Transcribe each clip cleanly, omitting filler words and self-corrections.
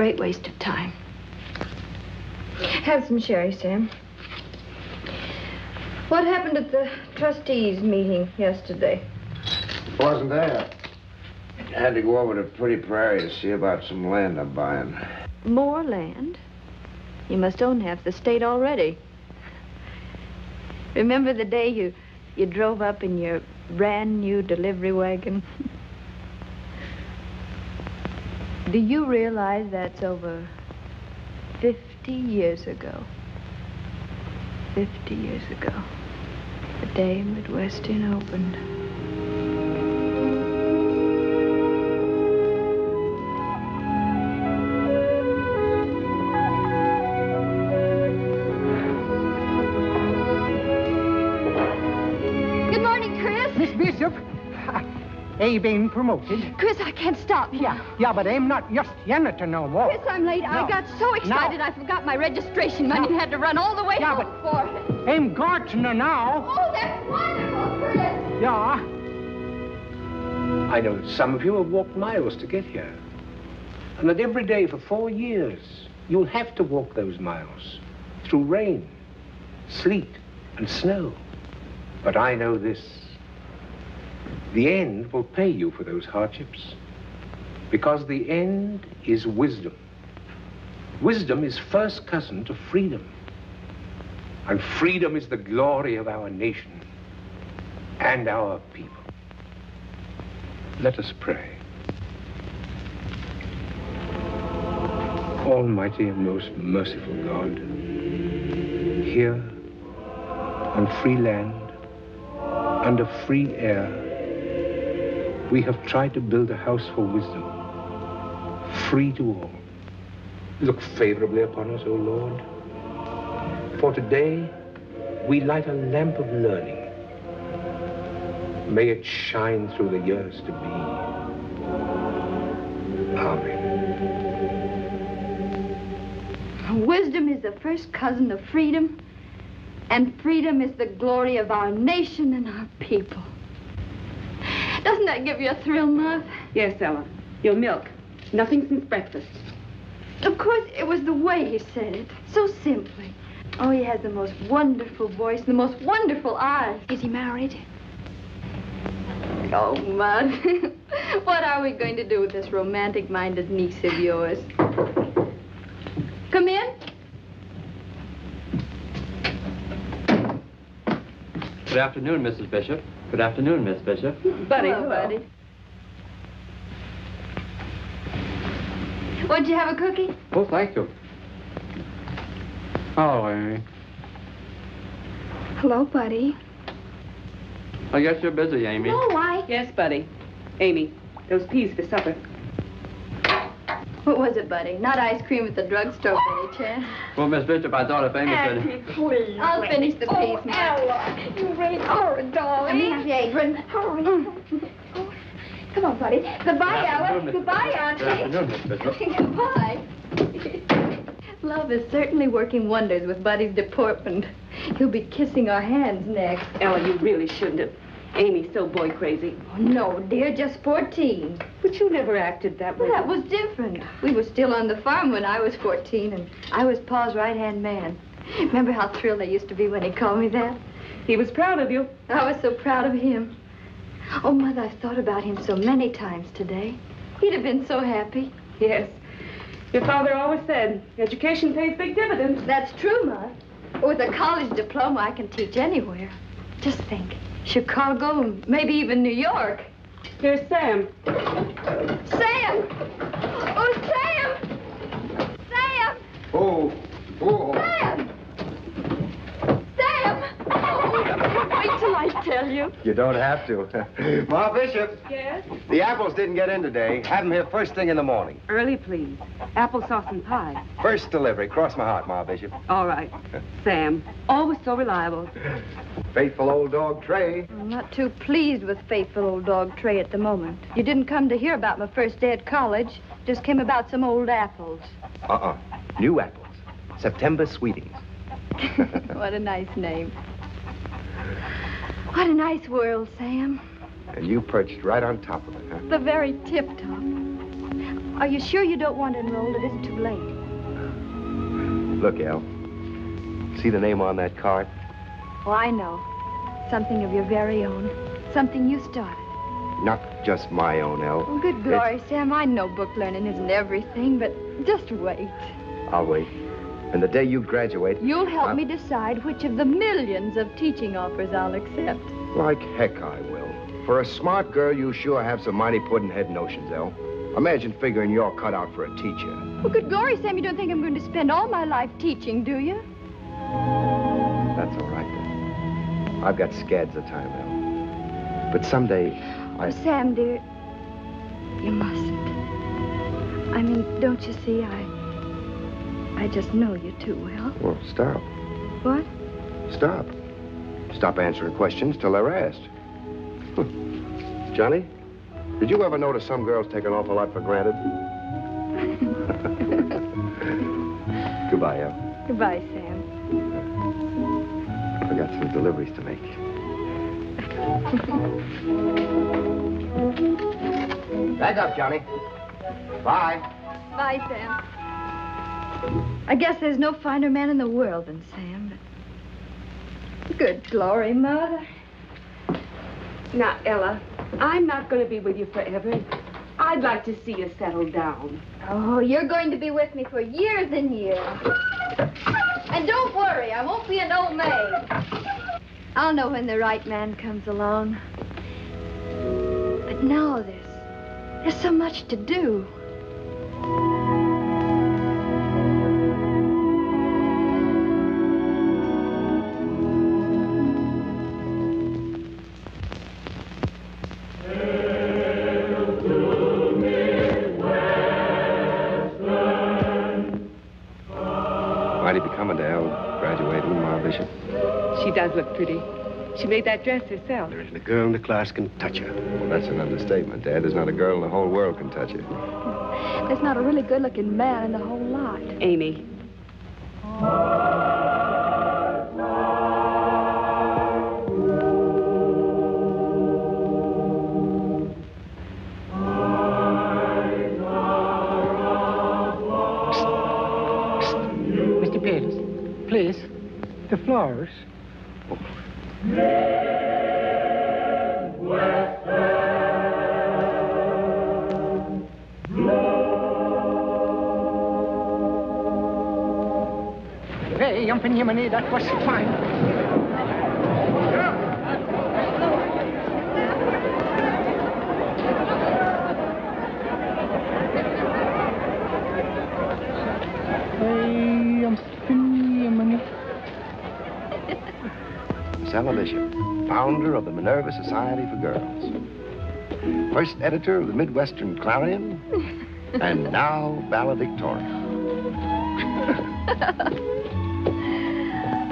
great waste of time. Have some sherry, Sam. What happened at the trustees' meeting yesterday? Wasn't there. I had to go over to Pretty Prairie to see about some land I'm buying. More land? You must own half the state already. Remember the day you drove up in your brand new delivery wagon? Do you realize that's over 50 years ago? 50 years ago, the day Midwest Inn opened. Good morning, Chris. Miss Bishop, Abe ain't promoted. Chris, I can't stop. Yeah, but I'm not just janitor no more. Chris, I'm late. I got so excited I forgot my registration money and had to run all the way home for it. I'm gardener now. Oh, that's wonderful, Chris. Yeah. I know that some of you have walked miles to get here. And that every day for 4 years, you'll have to walk those miles through rain, sleet, and snow. But I know this. The end will pay you for those hardships. Because the end is wisdom. Wisdom is first cousin to freedom. And freedom is the glory of our nation and our people. Let us pray. Almighty and most merciful God, here on free land, under free air, we have tried to build a house for wisdom, free to all. Look favorably upon us, O Lord. For today, we light a lamp of learning. May it shine through the years to be. Amen. Wisdom is the first cousin of freedom, and freedom is the glory of our nation and our people. Doesn't that give you a thrill, Mother? Yes, Ella. Your milk. Nothing since breakfast. Of course, it was the way he said it, so simply. Oh, he has the most wonderful voice, the most wonderful eyes. Is he married? Oh, Mud. What are we going to do with this romantic-minded niece of yours? Come in. Good afternoon, Mrs. Bishop. Good afternoon, Miss Bishop. Buddy, hello, Buddy. Won't you have a cookie? Oh, thank you. Hello, Amy. Hello, Buddy. I guess you're busy, Amy. No, why? Yes, Buddy. Amy, those peas for supper. What was it, Buddy? Not ice cream at the drugstore, by any chance? Well, Miss Bishop, I thought if Amy said... Please. I'll finish the peas, Mom. Ella, you really are a darling. Let me have the apron. Hurry. Oh, come on, Buddy. Goodbye, Ella. Goodbye, Auntie. Good afternoon, Miss Bishop. Goodbye. Love is certainly working wonders with Buddy's deportment. He'll be kissing our hands next. Ella, you really shouldn't have. Amy's so boy crazy. Oh, no, dear, just 14. But you never acted that way. Well, that was different. We were still on the farm when I was 14, and I was Pa's right-hand man. Remember how thrilled I used to be when he called me that? He was proud of you. I was so proud of him. Oh, Mother, I've thought about him so many times today. He'd have been so happy. Yes. Your father always said, education pays big dividends. That's true, Mother. With a college diploma, I can teach anywhere. Just think. Chicago, and maybe even New York. Here's Sam. Sam! Oh, Sam! Sam! Oh. Sam! Sam! Oh, wait till I tell you. You don't have to. Ma Bishop. Yes? The apples didn't get in today. Have them here first thing in the morning. Early, please. Applesauce and pie. First delivery. Cross my heart, Ma Bishop. All right. Sam, always so reliable. Faithful old dog Trey. I'm not too pleased with faithful old dog Trey at the moment. You didn't come to hear about my first day at college. Just came about some old apples. New apples. September sweetings. What a nice name. What a nice world, Sam. And you perched right on top of it, huh? The very tip-top. Are you sure you don't want to enroll? It isn't too late. Look, Elle. See the name on that card? Oh, I know. Something of your very own. Something you started. Not just my own, Elle. Oh, good glory, Sam. I know book learning isn't everything, but just wait. I'll wait. And the day you graduate... You'll help me decide which of the millions of teaching offers I'll accept. Like heck I will. For a smart girl, you sure have some mighty puddin'-head notions, Elle. Imagine figuring you're cut out for a teacher. Well, good glory, Sam, you don't think I'm going to spend all my life teaching, do you? That's all right, then. I've got scads of time, Elle. But someday, Oh, Sam, dear, you mustn't. I mean, don't you see, I just know you too well. Well, stop. What? Stop. Stop answering questions till they're asked. Johnny, did you ever notice some girls take an awful lot for granted? Goodbye, Elle. Goodbye, Sam. I got some deliveries to make. Back up, Johnny. Bye. Bye, Sam. I guess there's no finer man in the world than Sam. But... Good glory, Mother. Now, Ella, I'm not going to be with you forever. I'd like to see you settle down. Oh, you're going to be with me for years and years. And don't worry, I won't be an old maid. I'll know when the right man comes along. But now there's so much to do. Mighty becoming to Elle, graduating, Ma Bishop. She does look pretty. She made that dress herself. There isn't a girl in the class can touch her. Well, that's an understatement, Dad. There's not a girl in the whole world can touch her. There's not a really good-looking man in the whole lot. Amy. Mr. Peters, please. The flowers. Hey, jumping Yemeni, that was fine. Hey, jumping Yemeni. Miss Ella Bishop, founder of the Minerva Society for Girls. First editor of the Midwestern Clarion, and now valedictorian.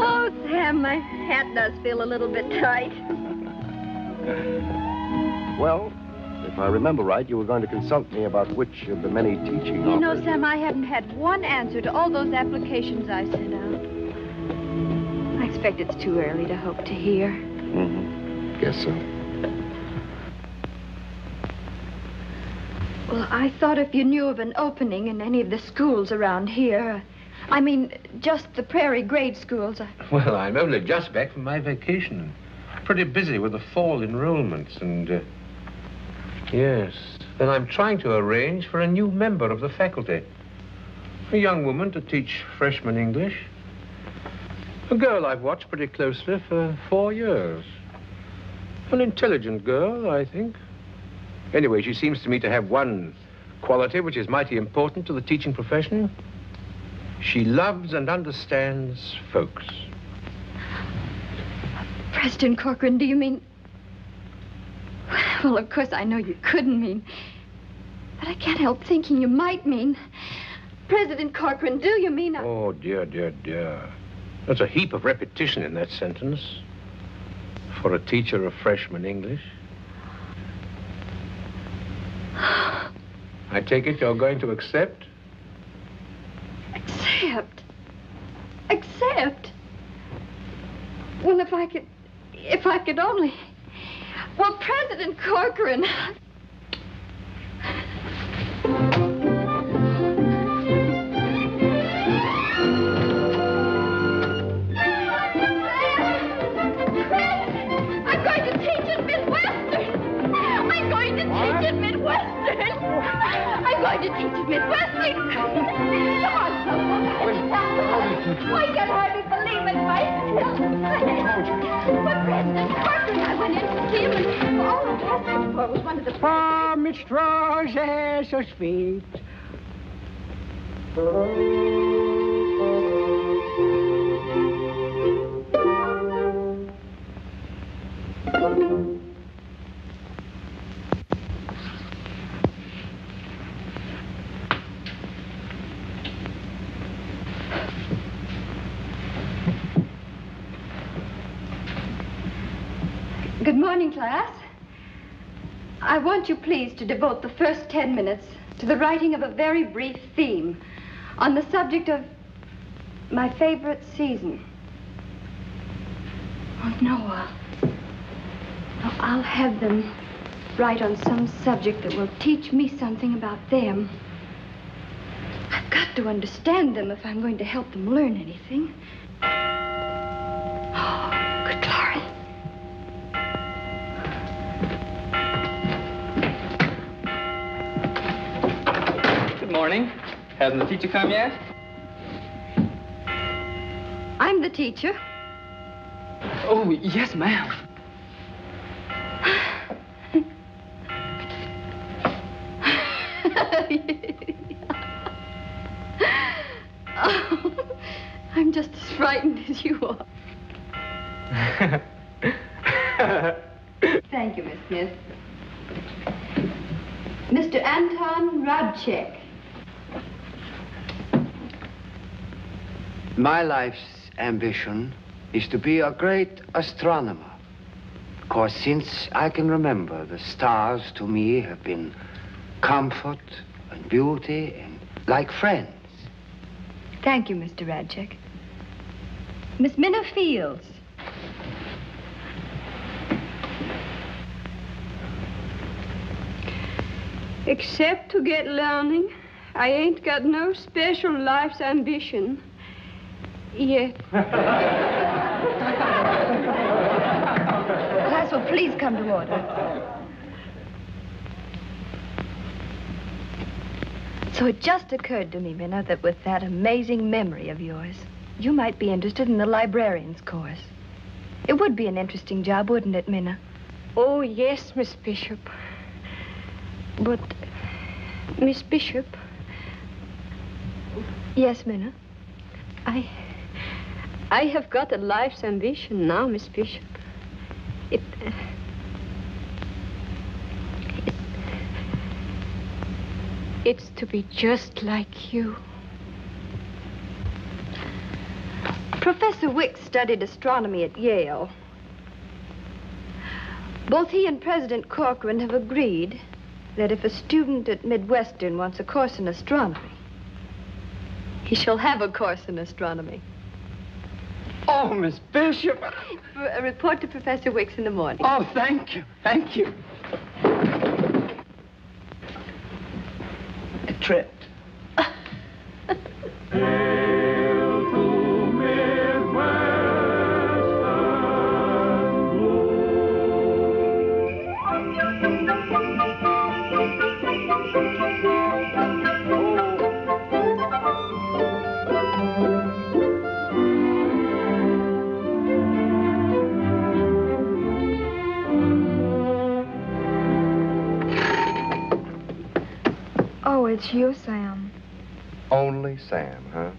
Oh, Sam, my hat does feel a little bit tight. Well, if I remember right, you were going to consult me about which of the many teaching You know, offers... Sam, I haven't had one answer to all those applications I sent out. I expect it's too early to hope to hear. Mm-hmm. Guess so. Well, I thought if you knew of an opening in any of the schools around here, I mean, just the prairie grade schools. Well, I'm only just back from my vacation. Pretty busy with the fall enrollments and... Yes. Then I'm trying to arrange for a new member of the faculty. A young woman to teach freshman English. A girl I've watched pretty closely for 4 years. An intelligent girl, I think. Anyway, she seems to me to have one quality which is mighty important to the teaching profession. She loves and understands folks. Preston Corcoran, do you mean... Well, of course, I know you couldn't mean... But I can't help thinking you might mean... President Corcoran, do you mean... Oh, dear, dear, dear. There's a heap of repetition in that sentence. For a teacher of freshman English. I take it you're going to accept? Accept? Accept? Well, if I could only... Well, President Corcoran... Quick! Come on, I can hardly believe it myself. But President Corcoran, I went in to see him, and all I asked him for was one of the... Ah, Miss Roses, so sweet. Good morning, class. I want you, please, to devote the first 10 minutes to the writing of a very brief theme on the subject of my favorite season. Oh, Noah. No, I'll have them write on some subject that will teach me something about them. I've got to understand them if I'm going to help them learn anything. Oh, good glory. Good morning. Hasn't the teacher come yet? I'm the teacher. Oh, yes, ma'am. Oh, I'm just as frightened as you are. Thank you, Miss Smith. Mr. Anton Radchek. My life's ambition is to be a great astronomer. Because since I can remember, the stars to me have been comfort and beauty and like friends. Thank you, Mr. Radchek. Miss Minna Fields. Except to get learning, I ain't got no special life's ambition. Yet. Class will please come to order. So it just occurred to me, Minna, that with that amazing memory of yours, you might be interested in the librarian's course. It would be an interesting job, wouldn't it, Minna? Oh, yes, Miss Bishop. But, Miss Bishop... Yes, Minna? I have got a life's ambition now, Miss Bishop. It's to be just like you. Professor Wicks studied astronomy at Yale. Both he and President Corcoran have agreed that if a student at Midwestern wants a course in astronomy, he shall have a course in astronomy. Oh, Miss Bishop. A report to Professor Wicks in the morning. Oh, thank you. Thank you. A trip. Oh, it's you, Sam. Only Sam, huh?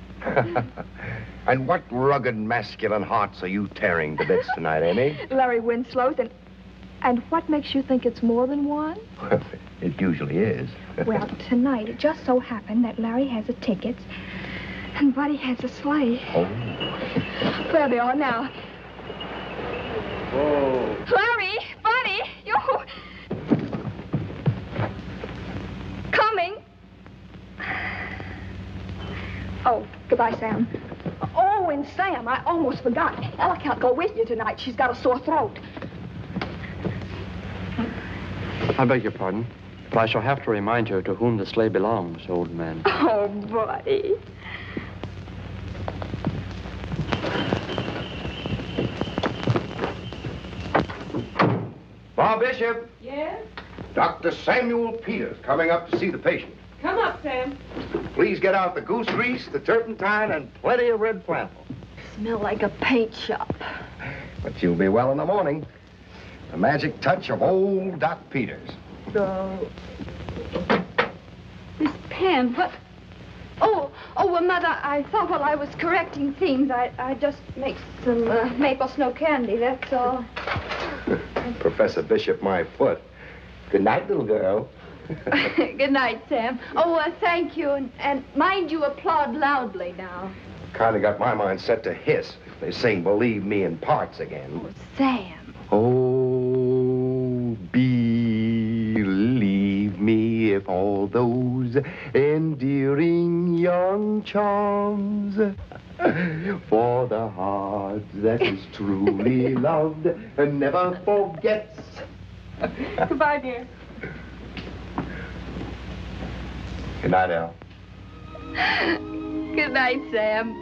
And what rugged masculine hearts are you tearing to bits tonight, Amy? Larry Winslow's, and what makes you think it's more than one? Well, it usually is. Well, tonight, it just so happened that Larry has a ticket, and Buddy has a sleigh. Oh. There they are now. Oh. Larry, Buddy, you... Coming. Oh, goodbye, Sam. Oh, and Sam, I almost forgot. Ella can't go with you tonight. She's got a sore throat. I beg your pardon, but I shall have to remind you to whom the sleigh belongs, old man. Oh, Buddy. Bob Bishop. Yes? Dr. Samuel Peters coming up to see the patient. Come up, Sam. Please get out the goose grease, the turpentine, and plenty of red flannel. Smell like a paint shop. But you'll be well in the morning. The magic touch of old Doc Peters. Miss Penn, what? Oh, well, Mother, I thought while I was correcting themes, I'd just make some maple snow candy, that's all. Professor Bishop, my foot. Good night, little girl. Good night, Sam. Oh, thank you, and mind you applaud loudly now. Kind of got my mind set to hiss if they sing Believe Me in parts again. Oh, Sam. Oh, believe me if all those endearing young charms for the heart that is truly loved and never forgets. Goodbye, dear. Good night, Al. Good night, Sam.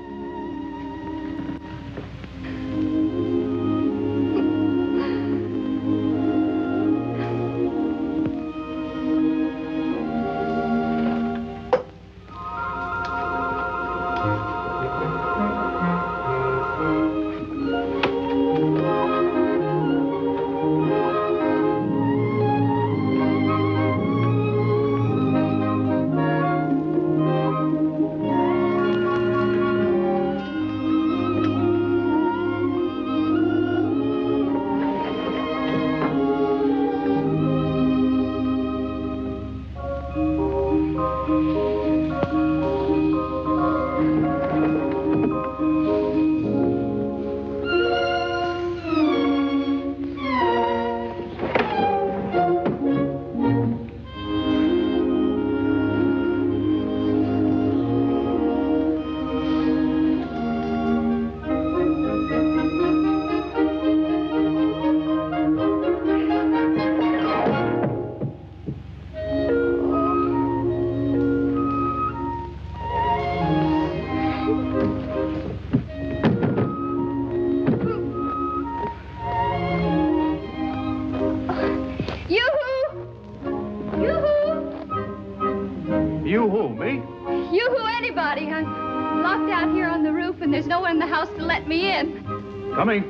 Coming.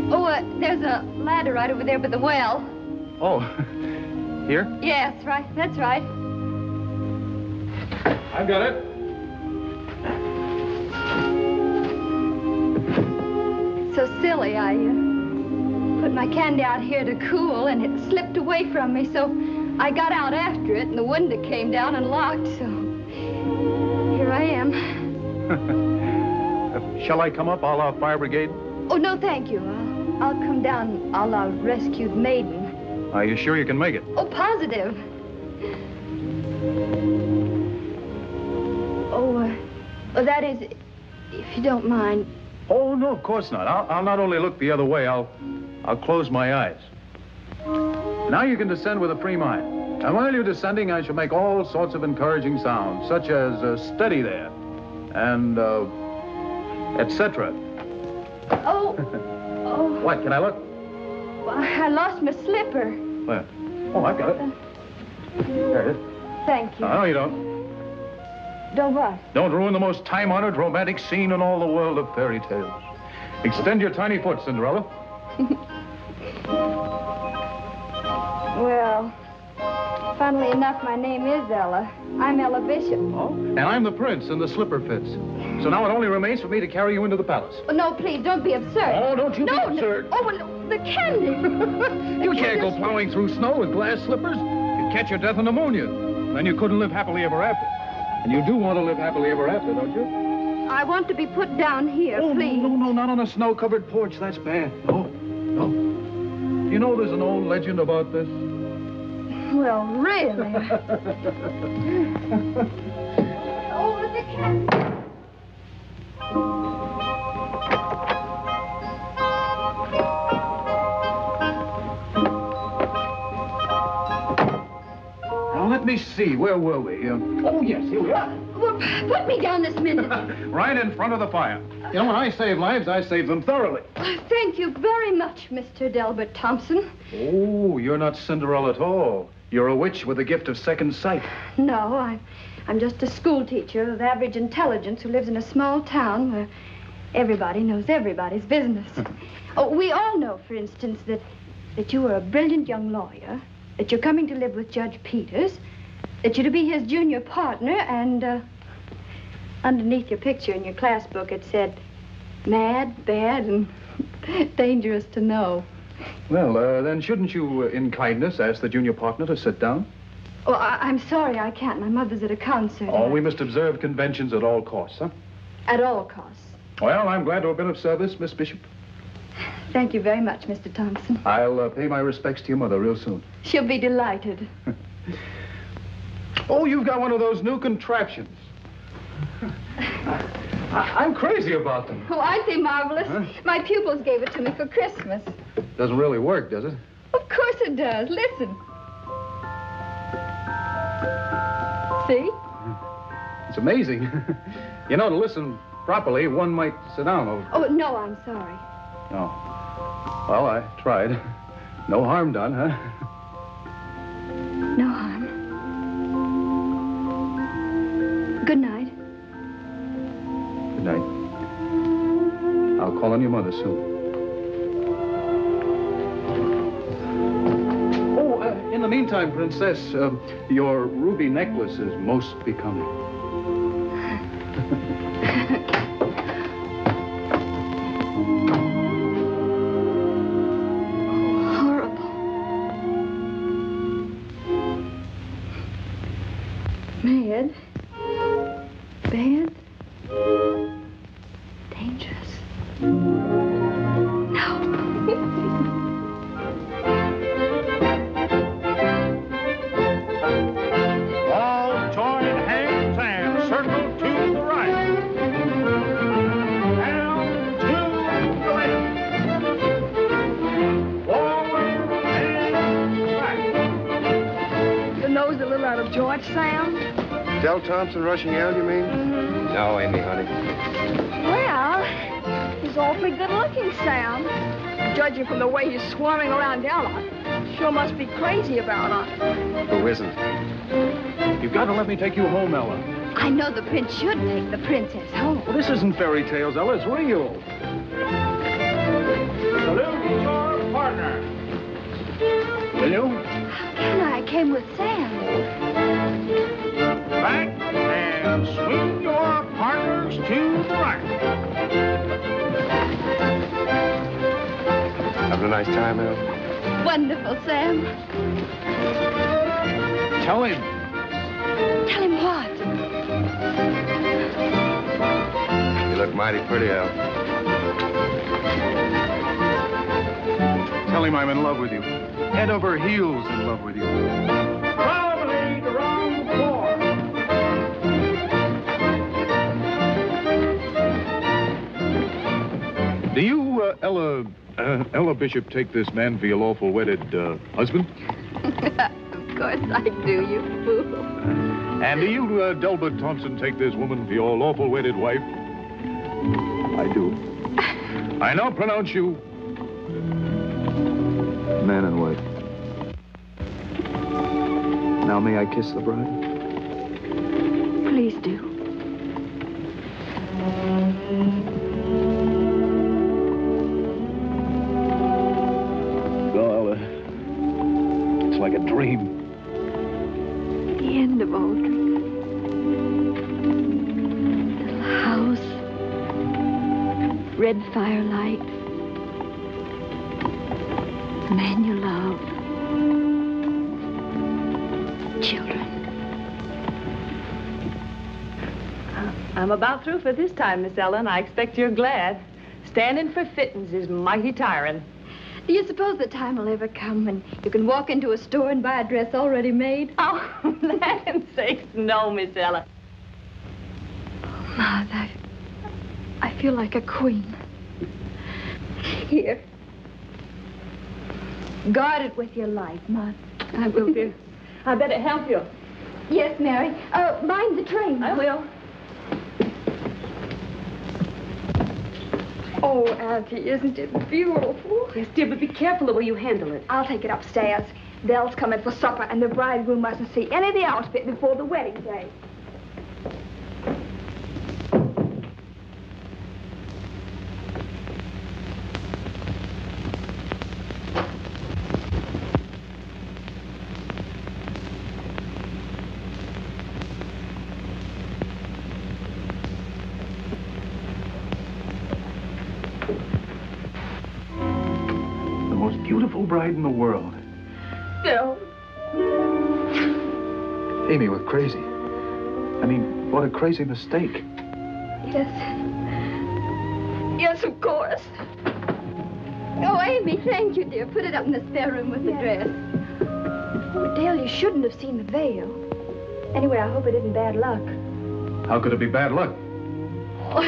Oh, there's a ladder right over there by the well. Oh, here? Yes, right. That's right. I've got it. So silly. I put my candy out here to cool, and it slipped away from me, so I got out after it, and the window came down and locked, so here I am. Shall I come up? I'll fire brigade. Oh, no, thank you. I'll come down. I'll rescue the maiden. Are you sure you can make it? Oh, positive. Oh, that is, if you don't mind. Oh, no, of course not. I'll not only look the other way, I'll close my eyes. Now you can descend with a free mind. And while you're descending, I shall make all sorts of encouraging sounds, such as steady there, and etc. Oh. What, can I look? Well, I lost my slipper. Where? Oh, I've got it. There it is. Thank you. No, you don't. Don't what? Don't ruin the most time-honored romantic scene in all the world of fairy tales. Extend your tiny foot, Cinderella. Well, funnily enough, my name is Ella. I'm Ella Bishop. Oh? And I'm the prince, and the slipper fits. So now it only remains for me to carry you into the palace. Oh, no, please, don't be absurd. Oh, don't you be absurd. Oh, no, the candy. You can't go plowing through snow with glass slippers. You'd catch your death of pneumonia. Then you couldn't live happily ever after. And you do want to live happily ever after, don't you? I want to be put down here, please. No, not on a snow-covered porch. That's bad. No. Do you know there's an old legend about this? Well, really? Oh, the candy. Now let let me see. Where were we? Oh, yes, here we are. Well, put me down this minute. Right in front of the fire. You know, when I save lives, I save them thoroughly. Thank you very much, Mr. Delbert Thompson. Oh, you're not Cinderella at all. You're a witch with a gift of second sight. No, I'm just a school teacher of average intelligence who lives in a small town where everybody knows everybody's business. Oh, we all know, for instance, that you are a brilliant young lawyer, that you're coming to live with Judge Peters, that you're to be his junior partner, and underneath your picture in your class book it said, mad, bad, and dangerous to know. Well, then shouldn't you, in kindness, ask the junior partner to sit down? Oh, I'm sorry, I can't. My mother's at a concert. Oh, we must observe conventions at all costs, huh? At all costs. Well, I'm glad to have been of service, Miss Bishop. Thank you very much, Mr. Thompson. I'll pay my respects to your mother real soon. She'll be delighted. Oh, you've got one of those new contraptions. I'm crazy about them. Oh, aren't they marvelous? Huh? My pupils gave it to me for Christmas. Doesn't really work, does it? Of course it does. Listen. See? It's amazing. You know, to listen properly, one might sit down over. Oh, no, I'm sorry. Oh. Well, I tried. No harm done, huh? No harm. Good night. Good night. I'll call on your mother soon. Oh, in the meantime, Princess, your ruby necklace is most becoming. Horrible. Mad. Bad. Dangerous. No. All join hands and circle to the right. And to the left. Forward and back. Your nose a little out of joint, Sam? Del Thompson rushing out, you mean? No, Amy, honey. Well, he's awfully good-looking, Sam. Judging from the way he's swarming around Ella, sure must be crazy about her. Who isn't? You've got to let me take you home, Ella. I know the prince should take the princess home. Well, this isn't fairy tales, Ella. It's real. Salute your partner. Will you? How can I? I came with Sam. Back and swing your partners to the right. Having a nice time, El? Wonderful, Sam. Tell him. Tell him what? You look mighty pretty, El. Tell him I'm in love with you. Head over heels in love with you. Promenade around the floor. Do you, Ella Bishop, take this man for your lawful wedded husband? Of course I do, you fool. And do you, Delbert Thompson, take this woman for your lawful wedded wife? I do. I now pronounce you man and wife. Now may I kiss the bride? Please do. Well, it's like a dream. The end of all dreams. Little house. Red firelight. The man you love. Children. I'm about through for this time, Miss Ellen. I expect you're glad. Standing for fittings is mighty tiring. Do you suppose the time will ever come when you can walk into a store and buy a dress already made? Oh, land's sakes, no, Miss Ellen. Ma, I feel like a queen. Here. Guard it with your life, Ma. I will, dear. I better help you. Yes, Mary. Mind the train. I will. Oh, Auntie, isn't it beautiful? Yes, dear, but be careful the way you handle it. I'll take it upstairs. Belle's coming for supper, and the bridegroom mustn't see any of the outfit before the wedding day. The most beautiful bride in the world. Bill. Amy, we're crazy. I mean, what a crazy mistake. Yes. Yes, of course. Oh, Amy, thank you, dear. Put it up in the spare room with the dress. Oh, Dale, you shouldn't have seen the veil. Anyway, I hope it isn't bad luck. How could it be bad luck? Oh,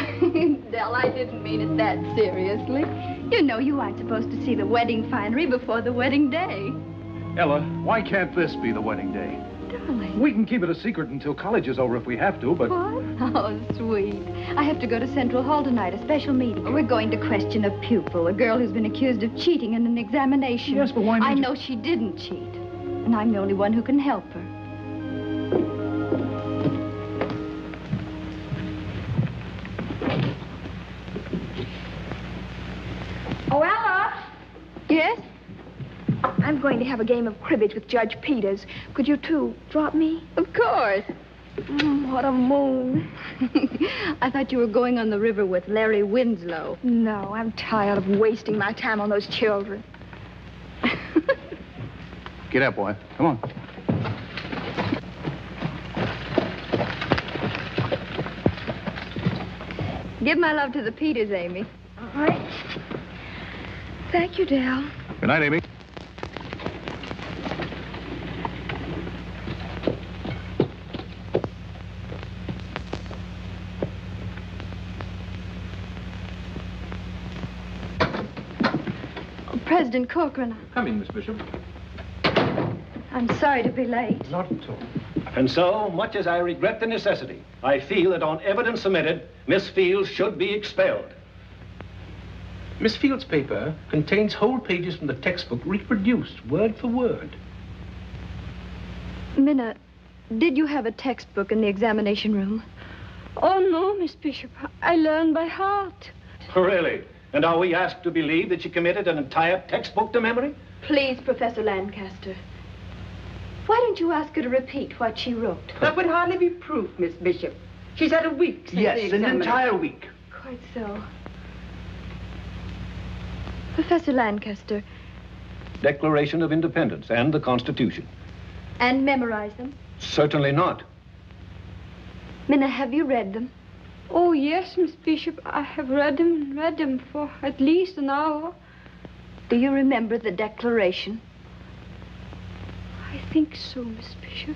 Dell, I didn't mean it that seriously. You know you aren't supposed to see the wedding finery before the wedding day. Ella, why can't this be the wedding day? Darling. We can keep it a secret until college is over if we have to, but... What? Oh, sweet. I have to go to Central Hall tonight, a special meeting. We're going to question a pupil, a girl who's been accused of cheating in an examination. Yes, but why not? I know she didn't cheat, and I'm the only one who can help her. Oh, Ella! Yes? I'm going to have a game of cribbage with Judge Peters. Could you two drop me? Of course. What a moon. I thought you were going on the river with Larry Winslow. No, I'm tired of wasting my time on those children. Get up, boy. Come on. Give my love to the Peters, Amy. All right. Thank you, Dale. Good night, Amy. President Corcoran, Come in, Miss Bishop. I'm sorry to be late. Not at all. And so, much as I regret the necessity, I feel that on evidence submitted, Miss Fields should be expelled. Miss Field's paper contains whole pages from the textbook reproduced word for word. Minna, did you have a textbook in the examination room? Oh, no, Miss Bishop. I learned by heart. Really? And are we asked to believe that she committed an entire textbook to memory? Please, Professor Lancaster. Why don't you ask her to repeat what she wrote? That would hardly be proof, Miss Bishop. She's had a week since the Yes, an examination. entire week. Quite so. Professor Lancaster, Declaration of Independence and the Constitution. and memorize them. Certainly not. Minna, have you read them? Oh, yes, Miss Bishop. I have read them for at least an hour. Do you remember the Declaration? I think so, Miss Bishop.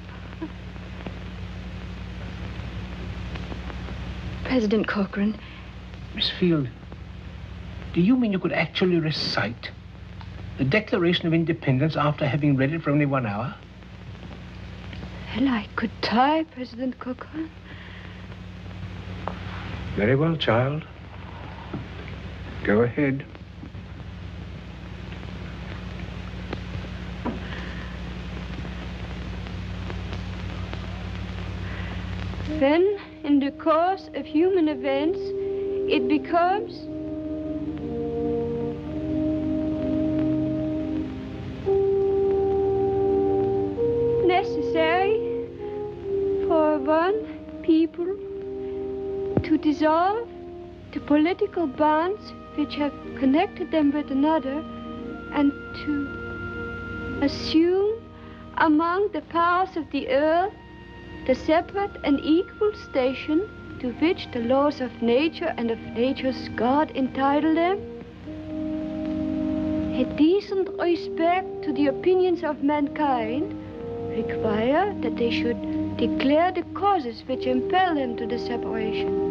President Corcoran, Miss Field, do you mean you could actually recite the Declaration of Independence after having read it for only 1 hour? Well, I could try, President Corcoran. Very well, child. Go ahead. When, in the course of human events, it becomes necessary for one people to dissolve the political bonds which have connected them with another and to assume among the powers of the earth the separate and equal station to which the laws of nature and of nature's God entitle them. A decent respect to the opinions of mankind require that they should declare the causes which impel them to the separation.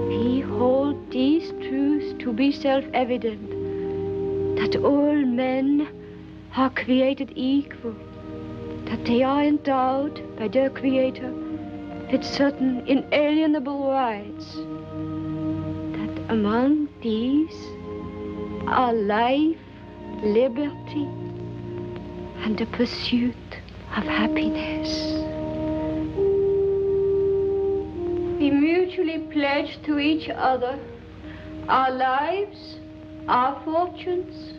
We hold these truths to be self-evident, that all men are created equal, that they are endowed by their Creator with certain inalienable rights, that among these are life, liberty, and the pursuit of happiness. We mutually pledge to each other our lives, our fortunes,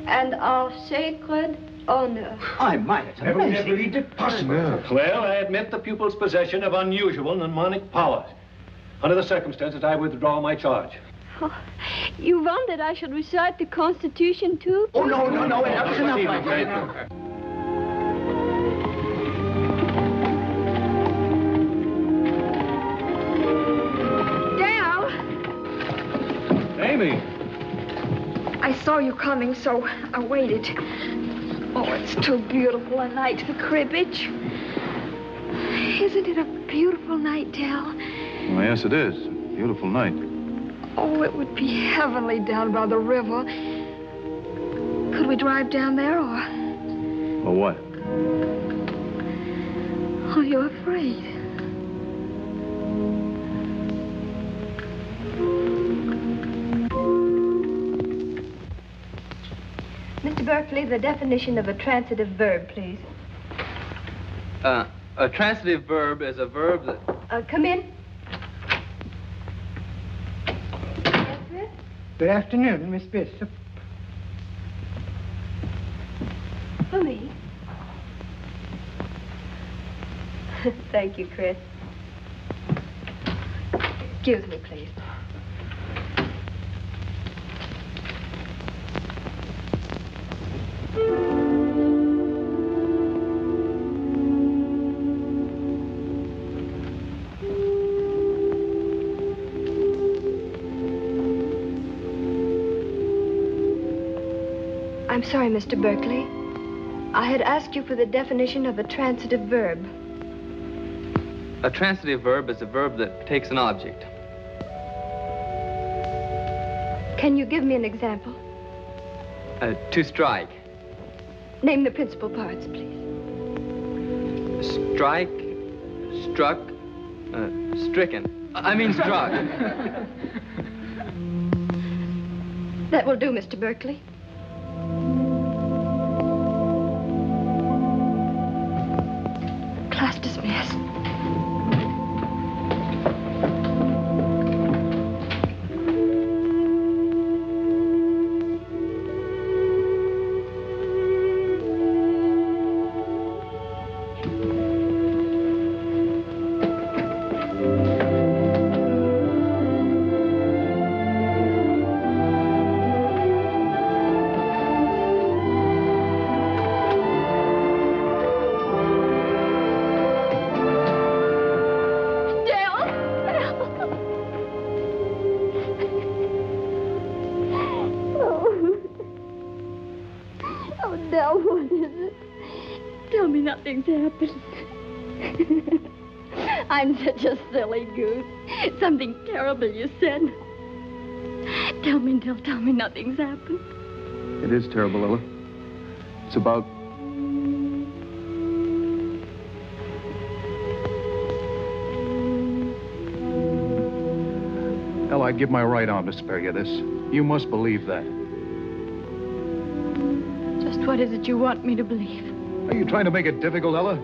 and our sacred honor. I might. It's Never believed it possible. Well, I admit the pupil's possession of unusual mnemonic powers. Under the circumstances, I withdraw my charge. Oh, you want that I should recite the Constitution, too? Oh, no, enough's enough. Amy! I saw you coming, so I waited. Oh, it's too beautiful a night for cribbage. Isn't it a beautiful night, Dell? Well, yes, it is. Beautiful night. Oh, it would be heavenly down by the river. Could we drive down there, or... Or what? Oh, you're afraid. Mr. Berkeley, the definition of a transitive verb, please. A transitive verb is a verb that... Come in. Yes, Miss? Good afternoon, Miss Bishop. For me? Thank you, Chris. Excuse me, please. I'm sorry, Mr. Berkeley. I had asked you for the definition of a transitive verb. A transitive verb is a verb that takes an object. Can you give me an example? To strike. Name the principal parts, please. Strike, struck, stricken. I mean struck. That will do, Mr. Berkeley. Class dismissed. I'm such a silly goose. Something terrible you said. Tell me nothing's happened. It is terrible, Ella. It's about... Ella, I'd give my right arm to spare you this. You must believe that. Just what is it you want me to believe? Are you trying to make it difficult, Ella?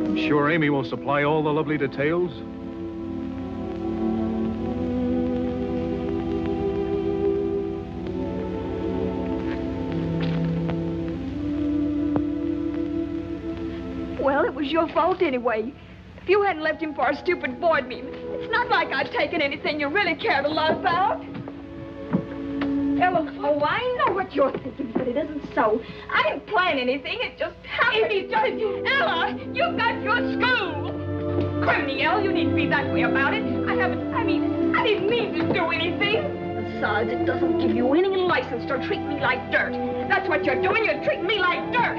I'm sure Amy will supply all the lovely details. Well, it was your fault anyway. If you hadn't left him for a stupid board meeting, it's not like I'd taken anything you really cared a lot about. Ella, oh, I know what you're thinking, but it isn't so. I didn't plan anything. It just happened. Ella, you've got your school. Criminy, Ella, you needn't be that way about it. I didn't mean to do anything. Besides, it doesn't give you any license to treat me like dirt. That's what you're doing. You're treating me like dirt.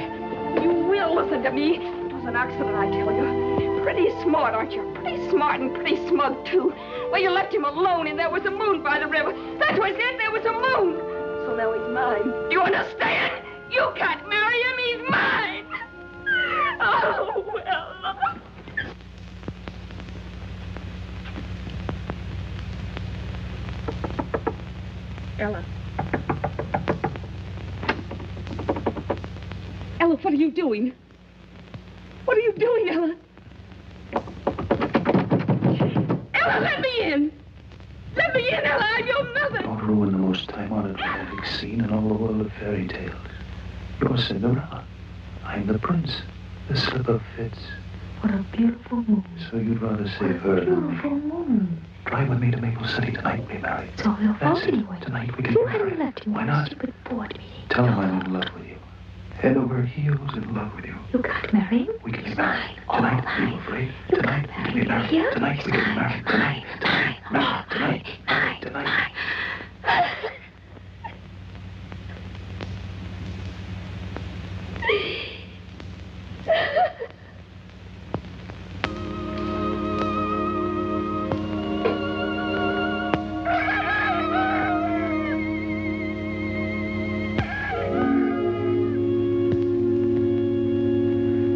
You will listen to me. It was an accident, I tell you. Pretty smart, aren't you? Pretty smart and pretty smug, too. Well, you left him alone, and there was a moon by the river. That was it. There was a moon. So now he's mine. Do you understand? You can't marry him. He's mine. Oh, Ella. Ella. Ella, what are you doing? What are you doing, Ella? Ella, let me in! Let me in, Ella! I'm your mother! Don't ruin the most time-honored romantic scene in all the world of fairy tales. You're Cinderella. I'm the prince. The slipper fits. What a beautiful moon. So you'd rather save her than me. Beautiful moon. Drive with me to Maple City tonight, we marry. It's all your fault That's it. anyway. Tonight we can You be married. hadn't left him. Why not? Stupid boy to me. Tell him I'm in love with you. Head over heels in love with you. You can't marry him. We can be married. Tonight, are you afraid? Tonight, we can be married. Here? Tonight, we can be married. Tonight, married. Tonight.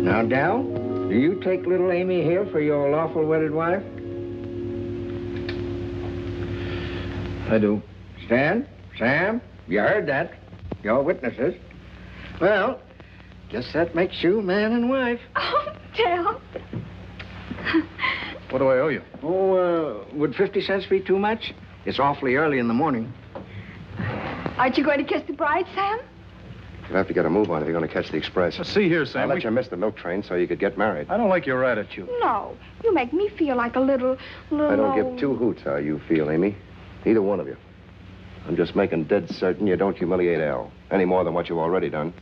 Now, Dal, do you take little Amy here for your lawful wedded wife? I do. Stan, Sam, you heard that. You're witnesses. Well, guess that makes you man and wife. Oh, Dal. What do I owe you? Oh, would 50 cents be too much? It's awfully early in the morning. Aren't you going to kiss the bride, Sam? You'll have to get a move on if you're going to catch the express. See here, Sam. I let you miss the milk train so you could get married. I don't like your attitude. No. You make me feel like a little... I don't give two hoots how you feel, Amy. Neither one of you. I'm just making dead certain you don't humiliate Al, any more than what you've already done.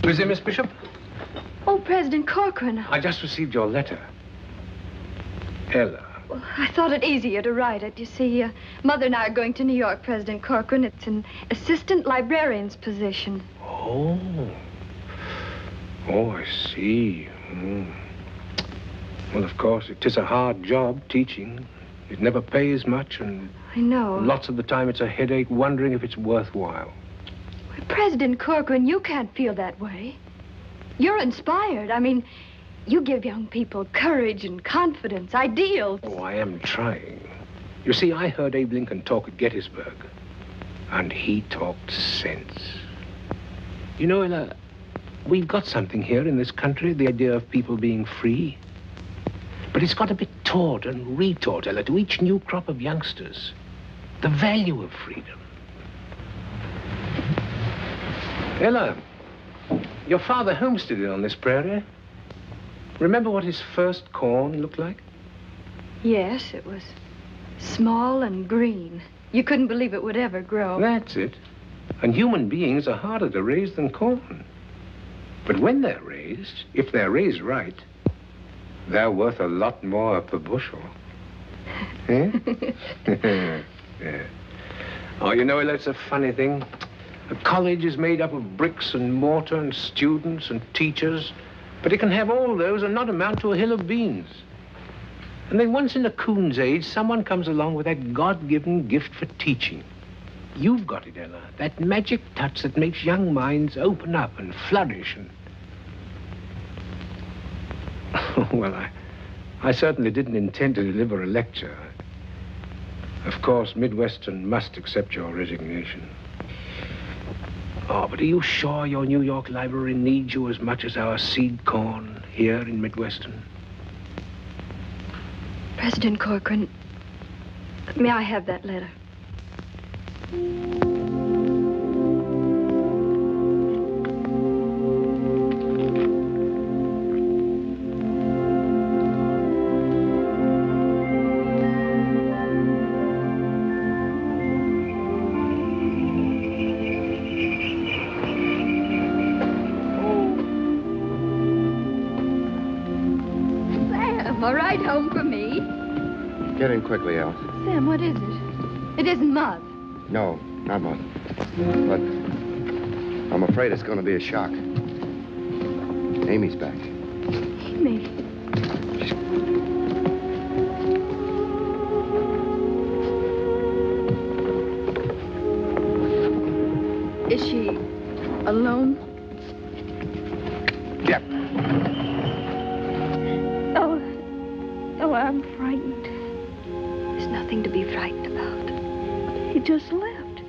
Is it, Miss Bishop? Oh, President Corcoran. I just received your letter. Ella. Well, I thought it easier to write it. You see, Mother and I are going to New York, President Corcoran. It's an assistant librarian's position. Oh. Oh, I see. Well, of course, it is a hard job, teaching. It never pays much, and I know. lots of the time it's a headache wondering if it's worthwhile. Well, President Corcoran, you can't feel that way. You're inspired. I mean, you give young people courage and confidence, ideals. Oh, I am trying. You see, I heard Abe Lincoln talk at Gettysburg, and he talked sense. You know, Ella, we've got something here in this country, the idea of people being free. But it's got to be taught and retaught, Ella, to each new crop of youngsters. The value of freedom. Ella, your father homesteaded on this prairie. Remember what his first corn looked like? Yes, it was small and green. You couldn't believe it would ever grow. That's it. And human beings are harder to raise than corn. But when they're raised, if they're raised right, they're worth a lot more per bushel. Eh? Yeah. Oh, you know, that's a funny thing. A college is made up of bricks and mortar and students and teachers, but it can have all those and not amount to a hill of beans. And then once in a coon's age, someone comes along with that God-given gift for teaching. You've got it, Ella, that magic touch that makes young minds open up and flourish and... Well, I certainly didn't intend to deliver a lecture. Of course, Midwestern must accept your resignation. Oh, but are you sure your New York library needs you as much as our seed corn here in Midwestern? President Corcoran, may I have that letter? A ride home for me? Get in quickly, Al. Sam, what is it? It isn't Mud. No, not much. But I'm afraid it's going to be a shock. Amy's back. Amy. Is she Alone? Yep. Oh, I'm frightened. There's nothing to be frightened about. He just left.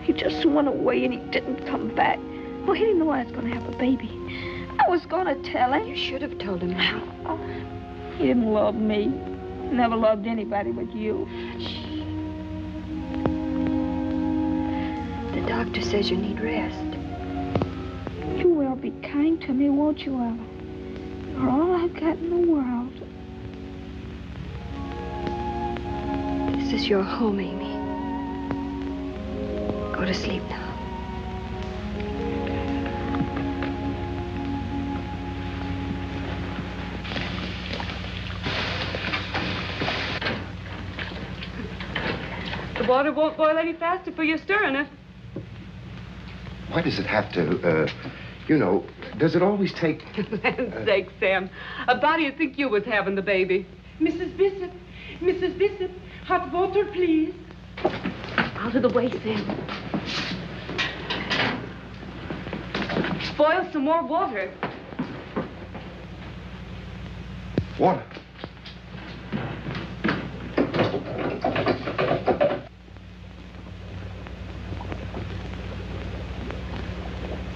He just went away and he didn't come back. Well, he didn't know I was going to have a baby. I was going to tell him. You should have told him that. Oh, he didn't love me. Never loved anybody but you. The doctor says you need rest. You will be kind to me, won't you, Ella? You're all I've got in the world. This is your home, Amy. Go to sleep now. The water won't boil any faster for your stirring it. Why does it have to, you know, does it always take... For land's sake, Sam. About do you think you was having the baby? Mrs. Bishop, hot water, please. Out of the way, Sam. Boil some more water. Water?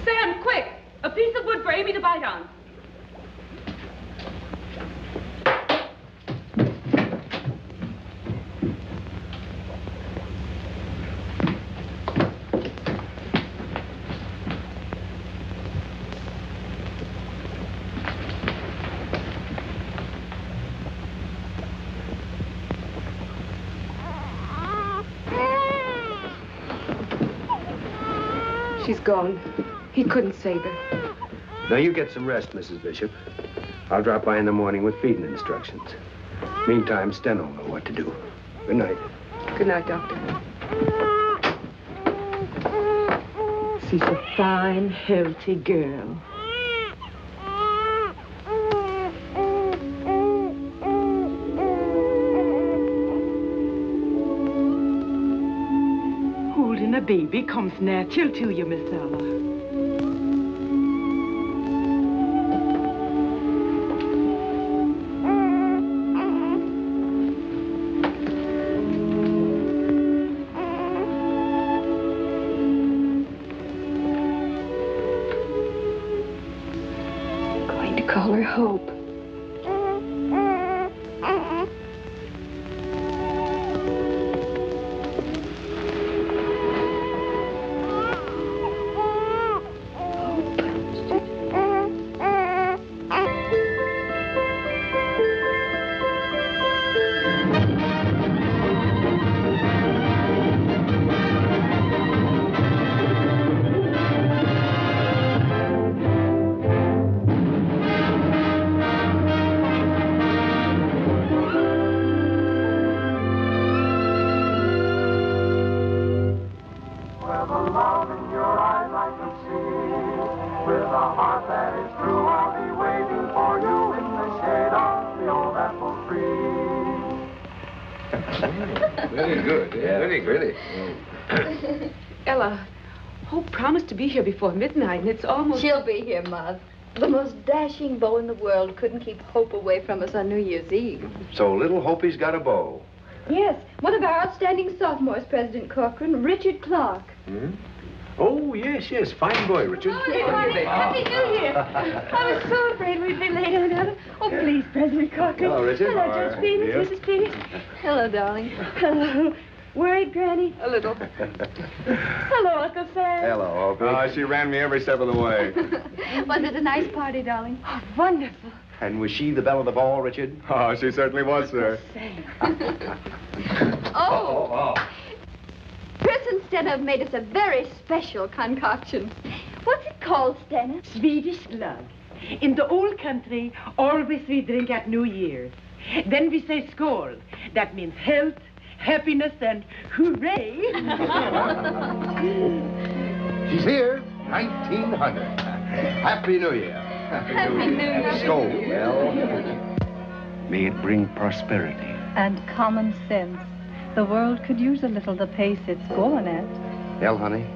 Sam, quick! A piece of wood for Amy to bite on. She's gone. He couldn't save her. Now, you get some rest, Mrs. Bishop. I'll drop by in the morning with feeding instructions. Meantime, Sten will know what to do. Good night. Good night, Doctor. She's a fine, healthy girl. Holding a baby comes natural to you, Miss Ella. Call her Hope. Very good. Yeah. Very good. Ella, Hope promised to be here before midnight, and it's almost... She'll be here, Ma. The most dashing beau in the world couldn't keep Hope away from us on New Year's Eve. So little Hope's got a beau. Yes, one of our outstanding sophomores, President Corcoran, Richard Clark. Hmm? Oh, yes. Fine boy, Richard. Hey, honey, Happy New Year. I was so afraid we'd be late on that. Oh, please, President Corcoran. Hello, Richard. Hello, Judge Peters, Mrs. Peters. Hello, darling. Hello. Worried, Granny? A little. Hello, Uncle Sam. Hello, Hope. She ran me every step of the way. Was it a nice party, darling? Oh, wonderful. And was she the belle of the ball, Richard? Oh, she certainly was, sir. Oh. Chris and Stena have made us a very special concoction. What's it called, Stena? Swedish glögg. In the old country, always we drink at New Year's. Then we say skål. That means health, happiness, and hooray. She's here, 1900. Happy New Year. Happy New Year. Skål. Well, may it bring prosperity. And common sense. The world could use a little the pace it's going at. Well, honey,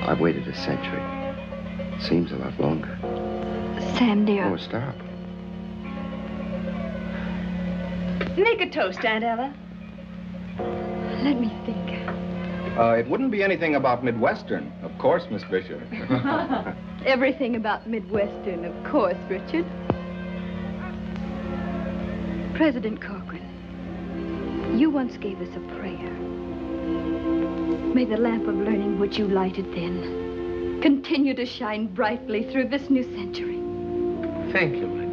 I've waited a century. Seems a lot longer. Sam, dear. Oh, stop. Make a toast, Aunt Ella. Let me think. It wouldn't be anything about Midwestern, of course, Miss Bishop. Everything about Midwestern, of course, Richard. President Corcoran, you once gave us a prayer. May the lamp of learning which you lighted then continue to shine brightly through this new century. Thank you, my dear.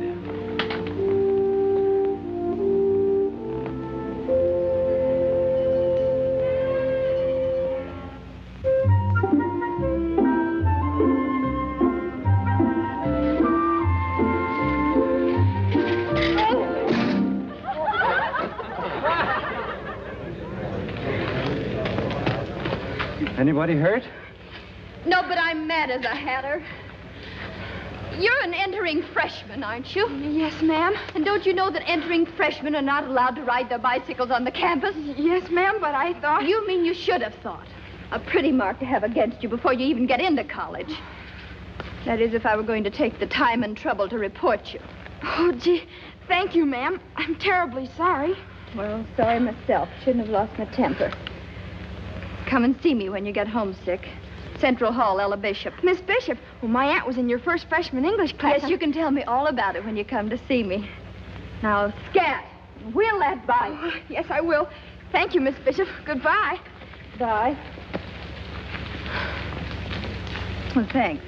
Anybody hurt? No, but I'm mad as a hatter. You're an entering freshman, aren't you? Yes, ma'am. And don't you know that entering freshmen are not allowed to ride their bicycles on the campus? Yes, ma'am, but I thought... You mean you should have thought. A pretty mark to have against you before you even get into college. That is, if I were going to take the time and trouble to report you. Oh, gee, thank you, ma'am. I'm terribly sorry. Well, sorry myself. Shouldn't have lost my temper. Come and see me when you get homesick. Central Hall, Ella Bishop. Miss Bishop, well, my aunt was in your first freshman English class. Yes, you can tell me all about it when you come to see me. Now, scat. Wheel that bike. Oh, yes, I will. Thank you, Miss Bishop. Goodbye. Bye. Well, thanks.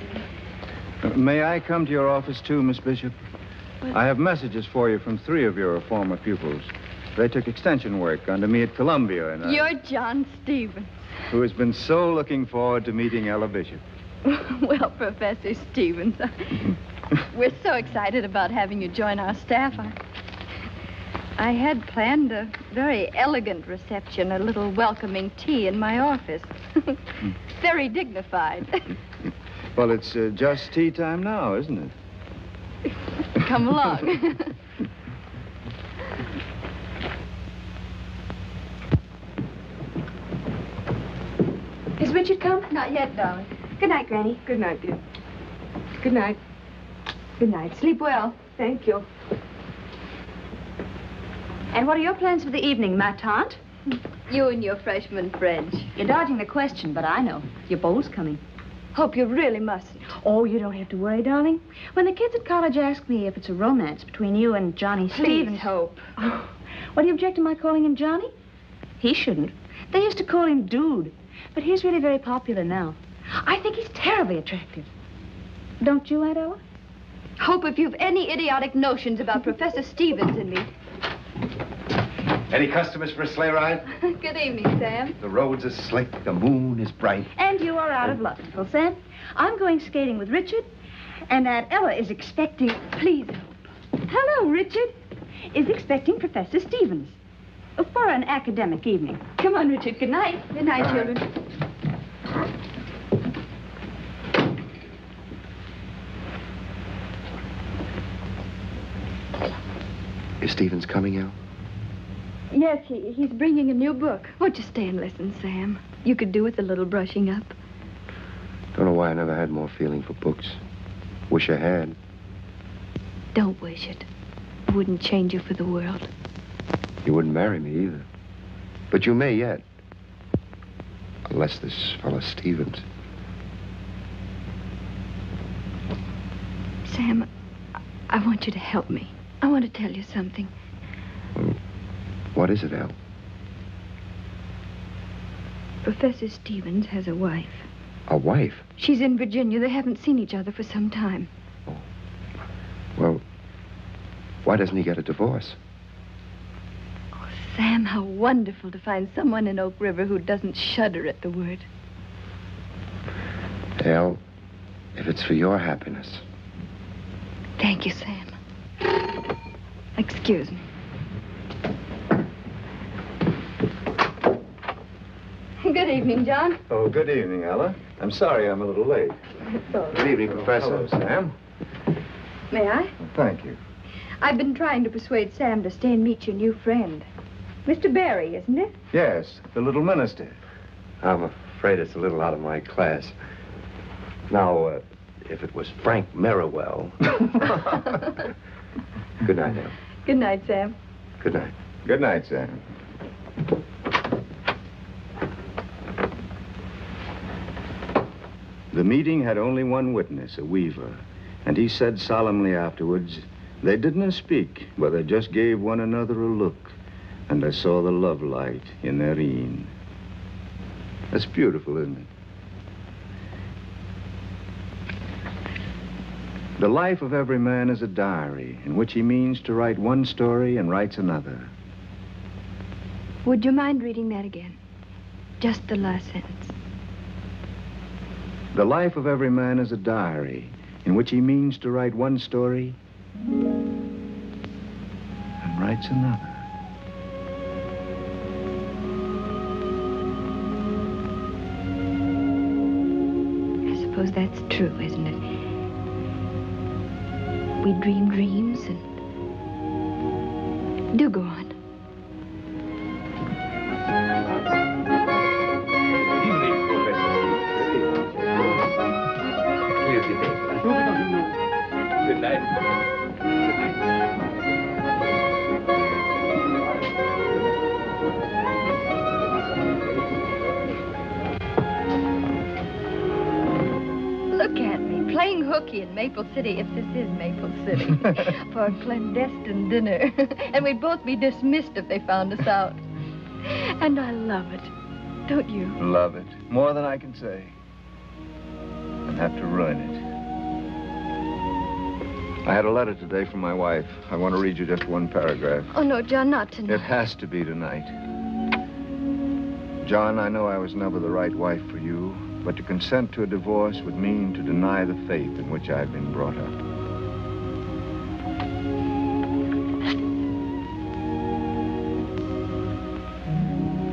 May I come to your office, too, Miss Bishop? Well, I have messages for you from 3 of your former pupils. They took extension work under me at Columbia, and You're John Stevens. who has been so looking forward to meeting Ella Bishop. Well, Professor Stevens, we're so excited about having you join our staff. I had planned a very elegant reception, a little welcoming tea in my office. Very dignified. Well, it's just tea time now, isn't it? Come along. Has Richard come? Not yet, darling. Good night, Granny. Good night, dear. Good night. Good night. Sleep well. Thank you. And what are your plans for the evening, ma tante? You and your freshman friends. You're dodging the question, but I know. Your bowl's coming. Hope you really mustn't. Oh, you don't have to worry, darling. When the kids at college ask me if it's a romance between you and Johnny Stevens... Hope. Oh, what do you object to my calling him Johnny? He shouldn't. They used to call him Dude, but he's really very popular now. I think he's terribly attractive. Don't you, Aunt Ella? Hope if you've any idiotic notions about Professor Stevens and me. Any customers for a sleigh ride? Good evening, Sam. The roads are slick, the moon is bright. And you are out of luck, Uncle Sam. I'm going skating with Richard, and Aunt Ella is expecting... Please, Hope. Hello, Richard. Is expecting Professor Stevens for an academic evening. Come on, Richard. Good night. Good night, children. Is Stevens coming, El? Yes, he's bringing a new book. Won't you stay and listen, Sam? You could do with a little brushing up. Don't know why I never had more feeling for books. Wish I had. Don't wish it. I wouldn't change you for the world. You wouldn't marry me either. But you may yet. Unless this fellow Stevens. Sam, I want you to help me. I want to tell you something. Well, what is it, El? Professor Stevens has a wife. A wife? She's in Virginia. They haven't seen each other for some time. Well, why doesn't he get a divorce? Oh, Sam, how wonderful to find someone in Oak River who doesn't shudder at the word. El, if it's for your happiness. Thank you, Sam. Excuse me. Good evening, John. Oh, good evening, Ella. I'm sorry I'm a little late. Good evening, Professor. Hello, Sam. May I? Thank you. I've been trying to persuade Sam to stay and meet your new friend. Mr. Barry, isn't it? Yes, the little minister. I'm afraid it's a little out of my class. Now, if it was Frank Merriwell... Good night, Em. Good night, Sam. Good night. Good night, Sam. The meeting had only one witness, a weaver, and he said solemnly afterwards, they didn't speak, but they just gave one another a look, and I saw the love light in their een. That's beautiful, isn't it? The life of every man is a diary in which he means to write one story and writes another. Would you mind reading that again? Just the last sentence. The life of every man is a diary in which he means to write one story and writes another. I suppose that's true, isn't it? We dream dreams and... Do go on. Good night. Look at me, playing hooky in Maple City, if this is Maple City, for a clandestine dinner. And we'd both be dismissed if they found us out. And I love it. Don't you? Love it. More than I can say. And have to ruin it. I had a letter today from my wife. I want to read you just one paragraph. Oh, no, John, not tonight. It has to be tonight. John, I know I was never the right wife for you, but to consent to a divorce would mean to deny the faith in which I've been brought up.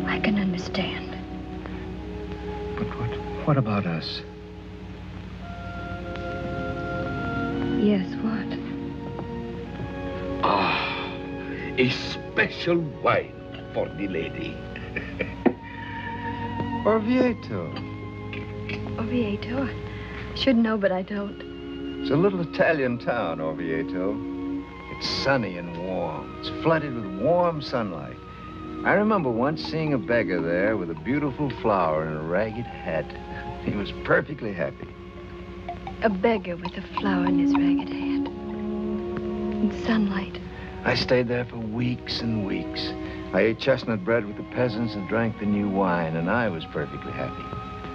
I can understand. But what about us? Yes, what? Ah, a special wine for the lady. Orvieto. Orvieto? I should know, but I don't. It's a little Italian town, Orvieto. It's sunny and warm. It's flooded with warm sunlight. I remember once seeing a beggar there with a beautiful flower and a ragged hat. He was perfectly happy. A beggar with a flower in his ragged hat. In sunlight. I stayed there for weeks and weeks. I ate chestnut bread with the peasants and drank the new wine, and I was perfectly happy.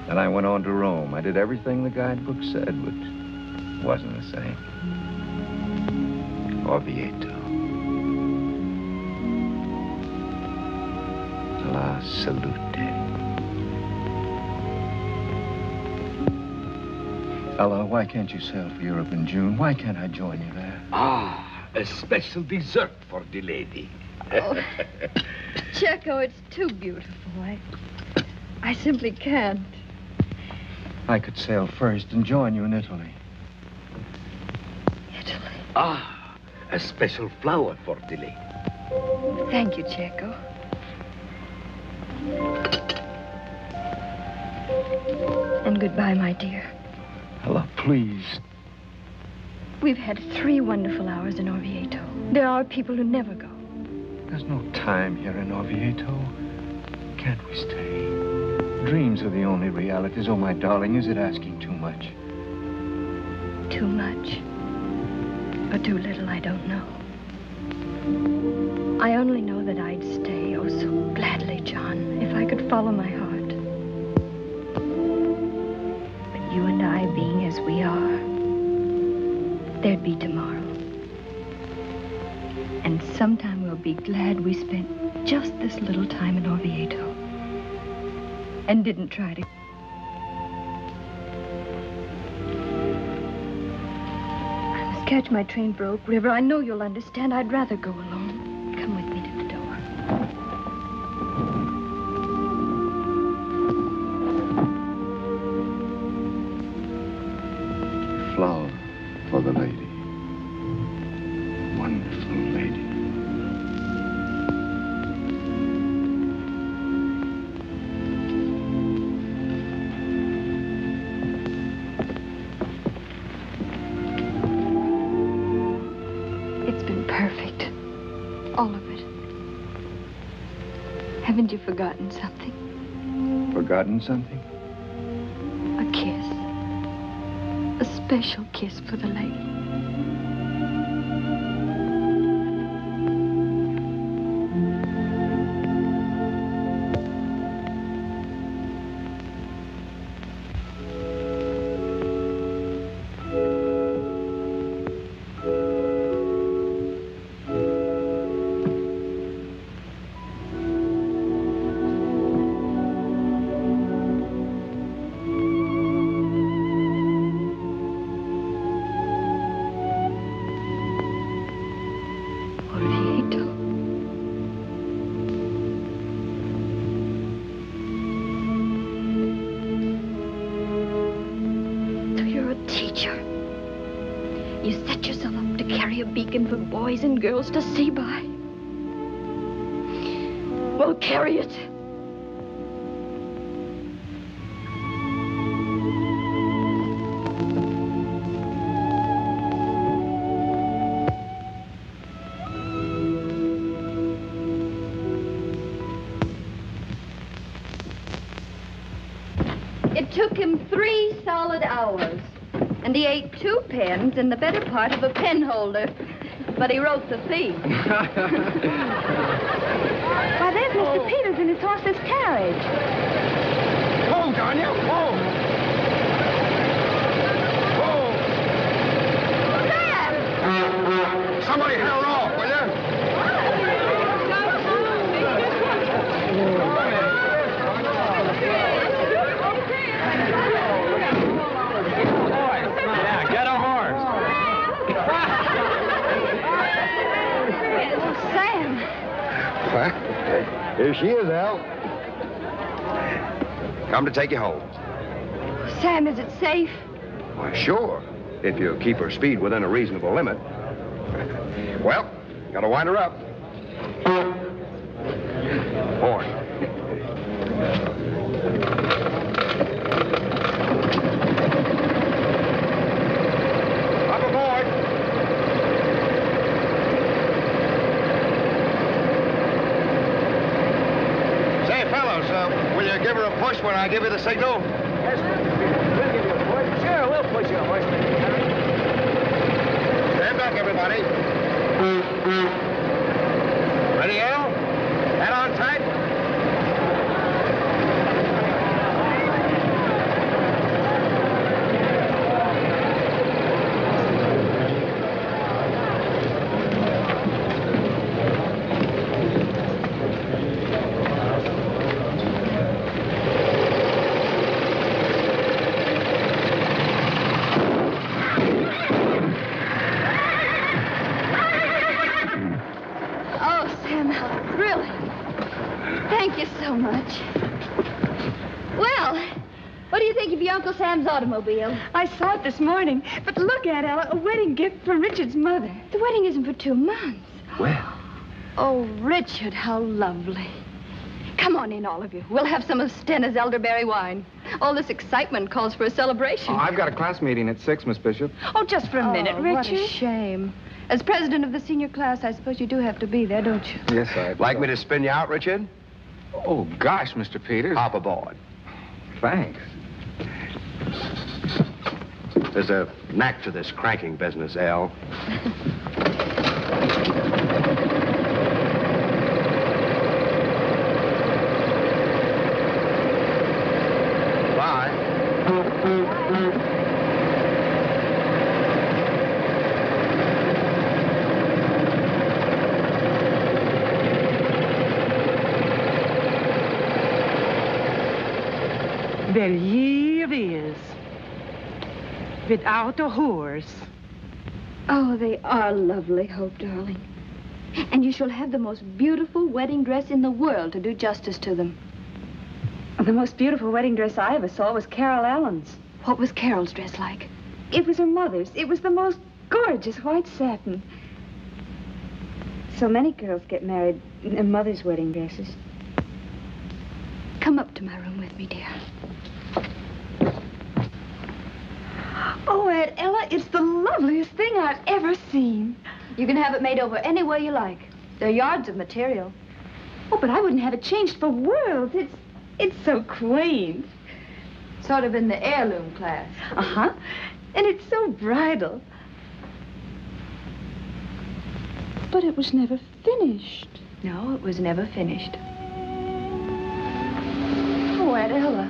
Then I went on to Rome. I did everything the guidebook said, but it wasn't the same. Orvieto. La salute. Ella, why can't you sail for Europe in June? Why can't I join you there? Ah, a special dessert for the lady. Oh, Checo, it's too beautiful. I simply can't. I could sail first and join you in Italy. Italy? Ah, a special flower for the lady. Thank you, Checo. And goodbye, my dear. Ella, please. We've had 3 wonderful hours in Orvieto. There are people who never go. There's no time here in Orvieto. Can't we stay? Dreams are the only realities. Oh, my darling, is it asking too much? Too much. Or too little, I don't know. I only know that I'd stay, oh, so gladly, John, if I could follow my heart. But you and I being as we are, there'd be tomorrow. And sometime we'll be glad we spent just this little time in Orvieto. And didn't try to... I must catch my train for Oak River. I know you'll understand. I'd rather go alone. Come with me to the door. Flower for the lady. Wonderful lady. Haven't you forgotten something? Forgotten something? A kiss. A special kiss for the lady. For boys and girls to see by. Well, carry it. It took him 3 solid hours, and he ate 2 pens and the better part of a pen holder. But he wrote the theme. Why, there's Mr. Peters in his horseless carriage. Whoa, Danya, whoa! Whoa! Somebody held off, will you? Yeah, get a horse. Sam. What? Here she is, Al. Come to take you home. Sam, is it safe? Why, sure. If you keep her speed within a reasonable limit. Well, gotta wind her up. Horn. Up aboard. Say, fellows, will you give her a push when I give you the signal? Yes, we'll give you a push. Sure, we'll push you a push. Stand back, everybody. Ready, Al? Head on tight. Uncle Sam's automobile. I saw it this morning. But look at Ella, a wedding gift from Richard's mother. The wedding isn't for 2 months. Well. Oh, Richard, how lovely. Come on in, all of you. We'll have some of Stena's elderberry wine. All this excitement calls for a celebration. Oh, I've got a class meeting at 6, Miss Bishop. Oh, just for a minute, Richard. What a shame. As president of the senior class, I suppose you do have to be there, don't you? Yes, I'd like me to spin you out, Richard? Oh, gosh, Mr. Peters. Hop aboard. Thanks. There's a knack to this cranking business, Al. Bye. Well, here is. Without a horse. Oh, they are lovely, Hope, darling. And you shall have the most beautiful wedding dress in the world to do justice to them. The most beautiful wedding dress I ever saw was Carol Allen's. What was Carol's dress like? It was her mother's. It was the most gorgeous white satin. So many girls get married in their mother's wedding dresses. Come up to my room with me, dear. Oh, Aunt Ella, it's the loveliest thing I've ever seen. You can have it made over any way you like. There are yards of material. Oh, but I wouldn't have it changed for worlds. It's so quaint. Sort of in the heirloom class. Uh-huh. And it's so bridal. But it was never finished. No, it was never finished. Oh, Aunt Ella.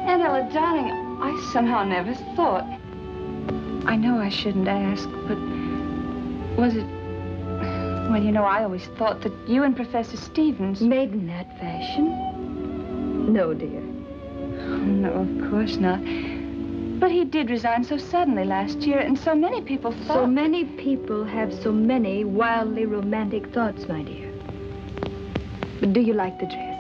Aunt Ella, darling, I somehow never thought. I know I shouldn't ask, but was it... Well, you know, I always thought that you and Professor Stevens... Made in that fashion? No, dear. Oh, no, of course not. But he did resign so suddenly last year, and so many people thought... So many people have so many wildly romantic thoughts, my dear. But do you like the dress?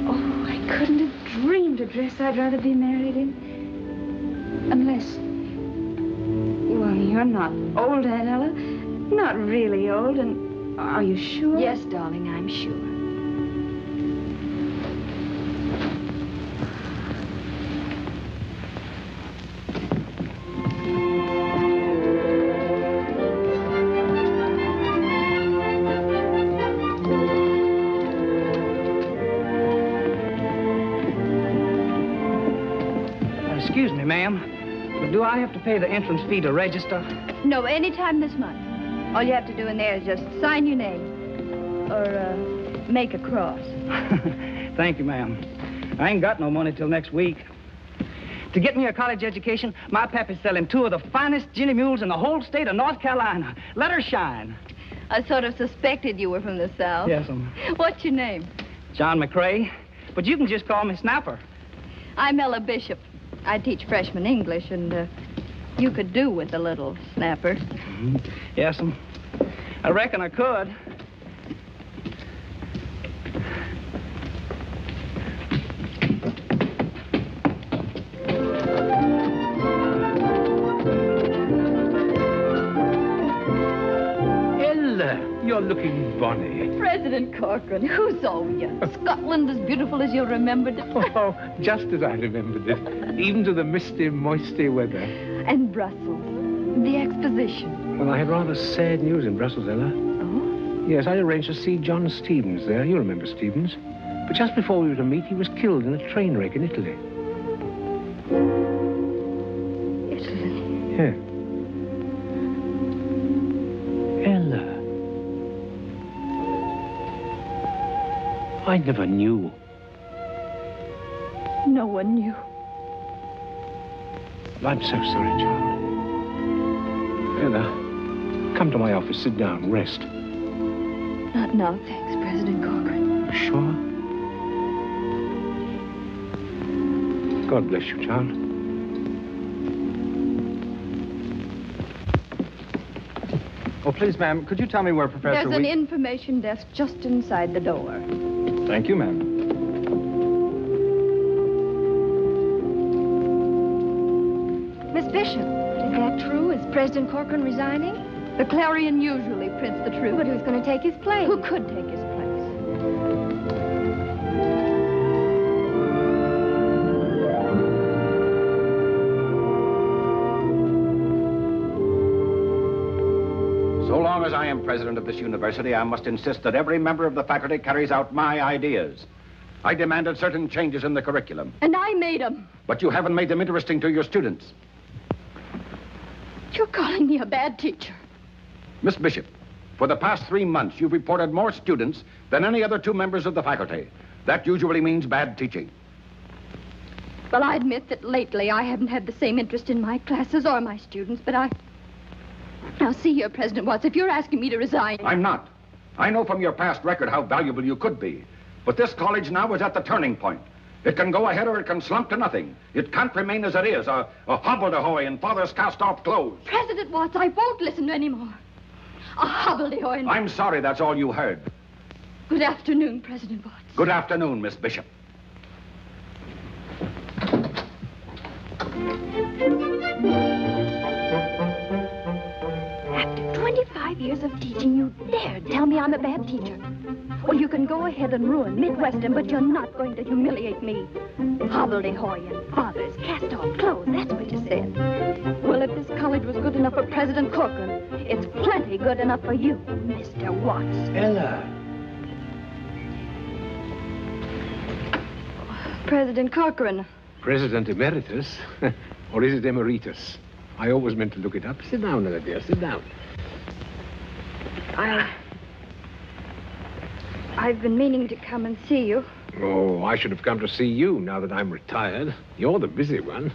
Oh, I couldn't have dreamed a dress I'd rather be married in. Unless... Well, you're not old, Aunt Ella. Not really old, and are you sure? Yes, darling, I'm sure. Excuse me, ma'am, but do I have to pay the entrance fee to register? No, any time this month. All you have to do in there is just sign your name. Or, make a cross. Thank you, ma'am. I ain't got no money till next week. To get me a college education, my pappy's selling 2 of the finest ginny mules in the whole state of North Carolina. Let her shine. I sort of suspected you were from the South. Yes, What's your name? John McCrae. But you can just call me Snapper. I'm Ella Bishop. I teach freshman English, and you could do with a little snapper. Yes, I reckon I could. Ella, you're looking bonny. President Corcoran, who saw you? Scotland as beautiful as you'll remember it. Oh, just as I remembered it. Even to the misty, moisty weather. And Brussels, the exposition. Well, I had rather sad news in Brussels, Ella. Oh? Yes, I arranged to see John Stevens there. You remember Stevens. But just before we were to meet, he was killed in a train wreck in Italy. Italy? Yeah. Ella. I never knew. No one knew. I'm so sorry, Charlie. Ella, come to my office, sit down, rest. Not now, thanks, President Corcoran. You sure? God bless you, child. Oh, please, ma'am, could you tell me where Professor There's an information desk just inside the door. Thank you, ma'am. Miss Bishop, is that true? Is President Corcoran resigning? The Clarion usually prints the truth. But who's going to take his place? Who could take his place? So long as I am president of this university, I must insist that every member of the faculty carries out my ideas. I demanded certain changes in the curriculum. And I made them. But you haven't made them interesting to your students. You're calling me a bad teacher. Miss Bishop, for the past 3 months, you've reported more students than any other 2 members of the faculty. That usually means bad teaching. Well, I admit that lately I haven't had the same interest in my classes or my students, but Now, see here, President Watts, if you're asking me to resign... I'm not. I know from your past record how valuable you could be. But this college now is at the turning point. It can go ahead or it can slump to nothing. It can't remain as it is, a hobbledehoy in father's cast-off clothes. President Watts, I won't listen to any more. A hobbledehoy. I'm sorry that's all you heard. Good afternoon, President Watts. Good afternoon, Miss Bishop. After 25 years years of teaching, you dared tell me I'm a bad teacher. Well, you can go ahead and ruin Midwestern, but you're not going to humiliate me. Hobbledehoy and father's cast-off clothes, that's what you said. Well, if this college was good enough for President Corcoran, it's plenty good enough for you, Mr. Watts. Ella. President Corcoran. President Emeritus? Or is it Emeritus? I always meant to look it up. Sit down, Ella, dear. Sit down. I've been meaning to come and see you. Oh, I should have come to see you now that I'm retired. You're the busy one.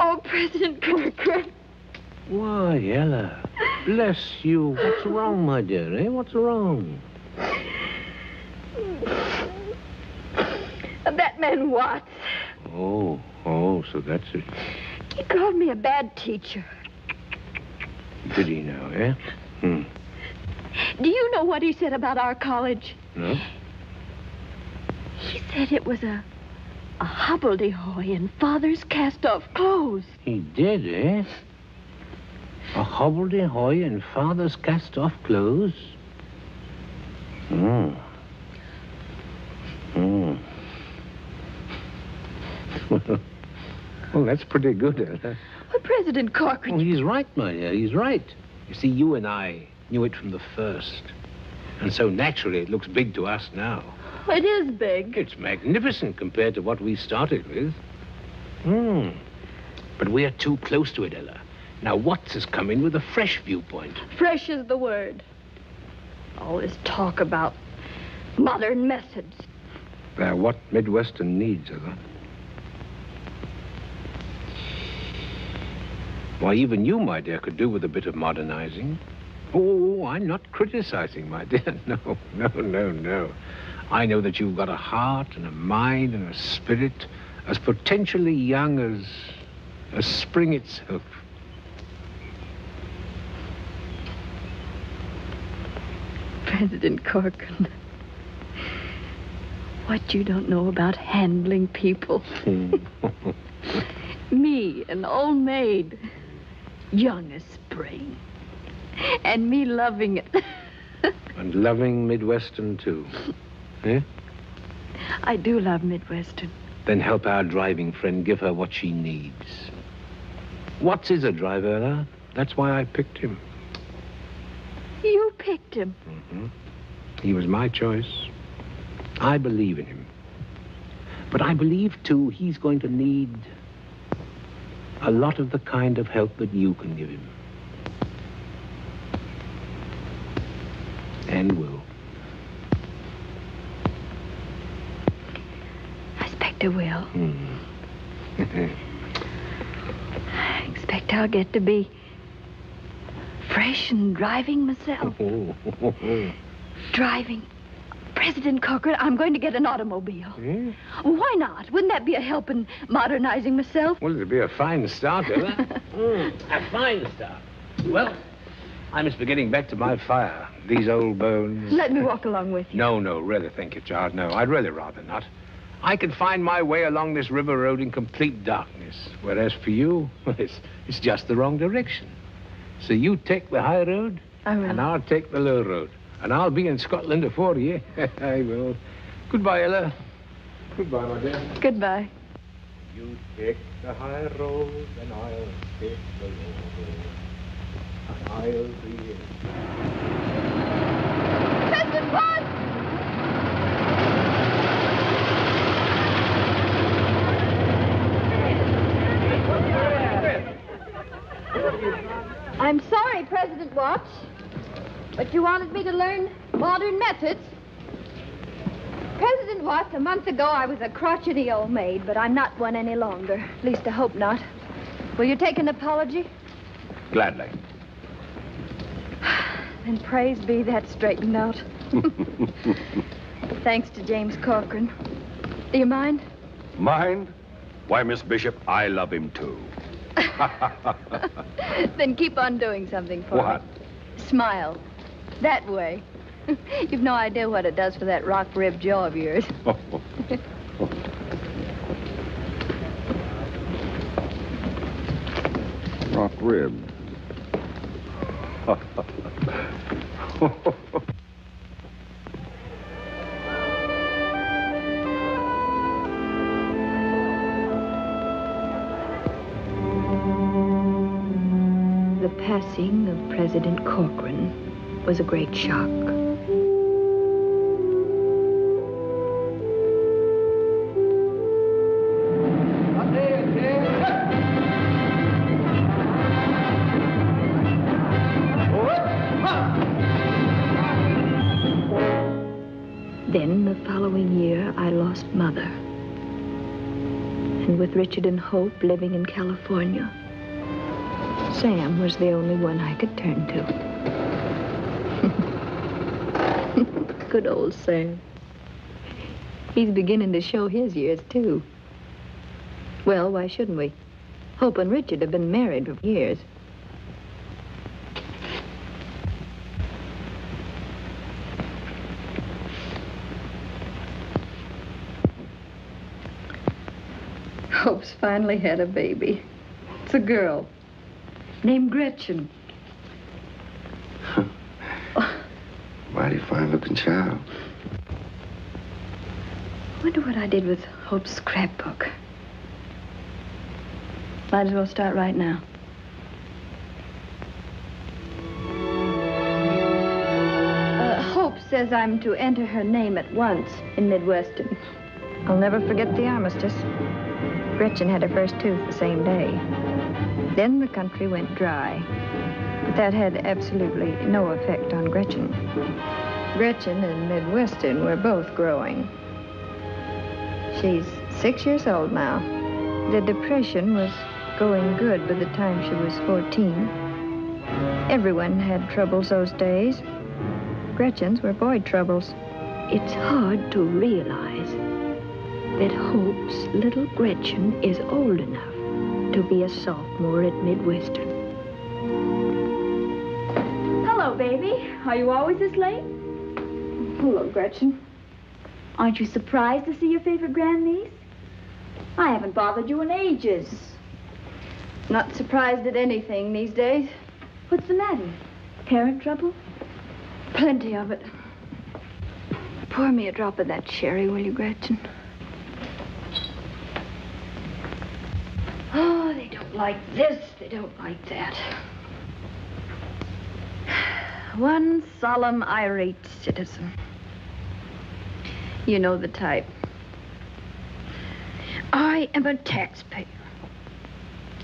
Oh, President Corcoran. Why, Ella. Bless you. What's wrong, my dear, eh? What's wrong? That man Watts. Oh, so that's it. He called me a bad teacher. Did he now, eh? Do you know what he said about our college? No? He said it was a hobbledehoy in father's cast-off clothes. He did, eh? A hobbledehoy in father's cast-off clothes? Well, that's pretty good, Ella. Well, President Corcoran... Oh, he's right, my dear, he's right. You see, you and I knew it from the first. And so naturally it looks big to us now. It is big. It's magnificent compared to what we started with. But we're too close to it, Ella. Now, Watts has come in with a fresh viewpoint. Fresh is the word. All this talk about modern methods. They're what Midwestern needs, Ella. Why, even you, my dear, could do with a bit of modernizing. Oh, I'm not criticizing, my dear. No. I know that you've got a heart and a mind and a spirit as potentially young as spring itself. President Corcoran, what you don't know about handling people. Me, an old maid, young as spring, and me loving it. And loving Midwestern, too. Eh? I do love Midwestern. Then help our driving friend give her what she needs. Watts is a driver, Ella. That's why I picked him. You picked him? He was my choice. I believe in him. But I believe, too, he's going to need a lot of the kind of help that you can give him. And will. I expect I will. I expect I'll get to be fresh and driving myself. Driving. President Corcoran, I'm going to get an automobile. Why not? Wouldn't that be a help in modernizing myself? Well, it'd be a fine start, Ella. A fine start. Well, I must be getting back to my fire. These old bones. Let me walk along with you. No, really, thank you, child. No, I'd really rather not. I can find my way along this river road in complete darkness. Whereas for you, it's just the wrong direction. So you take the high road, and I'll take the low road. And I'll be in Scotland before you. I will. Goodbye, Ella. Goodbye, my dear. Goodbye. You take the high road, and I'll take the low road. And I'll be in. President Watts! I'm sorry, President Watts, but you wanted me to learn modern methods. President Watts, a month ago I was a crotchety old maid, but I'm not one any longer. At least I hope not. Will you take an apology? Gladly. Then praise be that's straightened out. Thanks to James Corcoran. Do you mind? Mind? Why, Miss Bishop, I love him too. Then keep on doing something for What? me. Smile. That way. You've no idea what it does for that rock-ribbed jaw of yours. Rock ribbed. The passing of President Corcoran was a great shock. Then, the following year, I lost Mother. And with Richard and Hope living in California, Sam was the only one I could turn to. Good old Sam. He's beginning to show his years, too. Well, why shouldn't we? Hope and Richard have been married for years. Hope's finally had a baby. It's a girl named Gretchen. Mighty fine-looking child. Wonder what I did with Hope's scrapbook. Might as well start right now. Hope says I'm to enter her name at once in Midwestern. I'll never forget the armistice. Gretchen had her first tooth the same day. Then the country went dry. But that had absolutely no effect on Gretchen. Gretchen and Midwestern were both growing. She's 6 years old now. The depression was going good by the time she was 14. Everyone had troubles those days. Gretchen's were boy troubles. It's hard to realize that Hope's little Gretchen is old enough to be a sophomore at Midwestern. Hello, baby. Are you always this late? Hello, Gretchen. Aren't you surprised to see your favorite grandniece? I haven't bothered you in ages. Not surprised at anything these days. What's the matter? Parent trouble? Plenty of it. Pour me a drop of that sherry, will you, Gretchen? Oh, they don't like this, they don't like that. One solemn, irate citizen. You know the type. I am a taxpayer.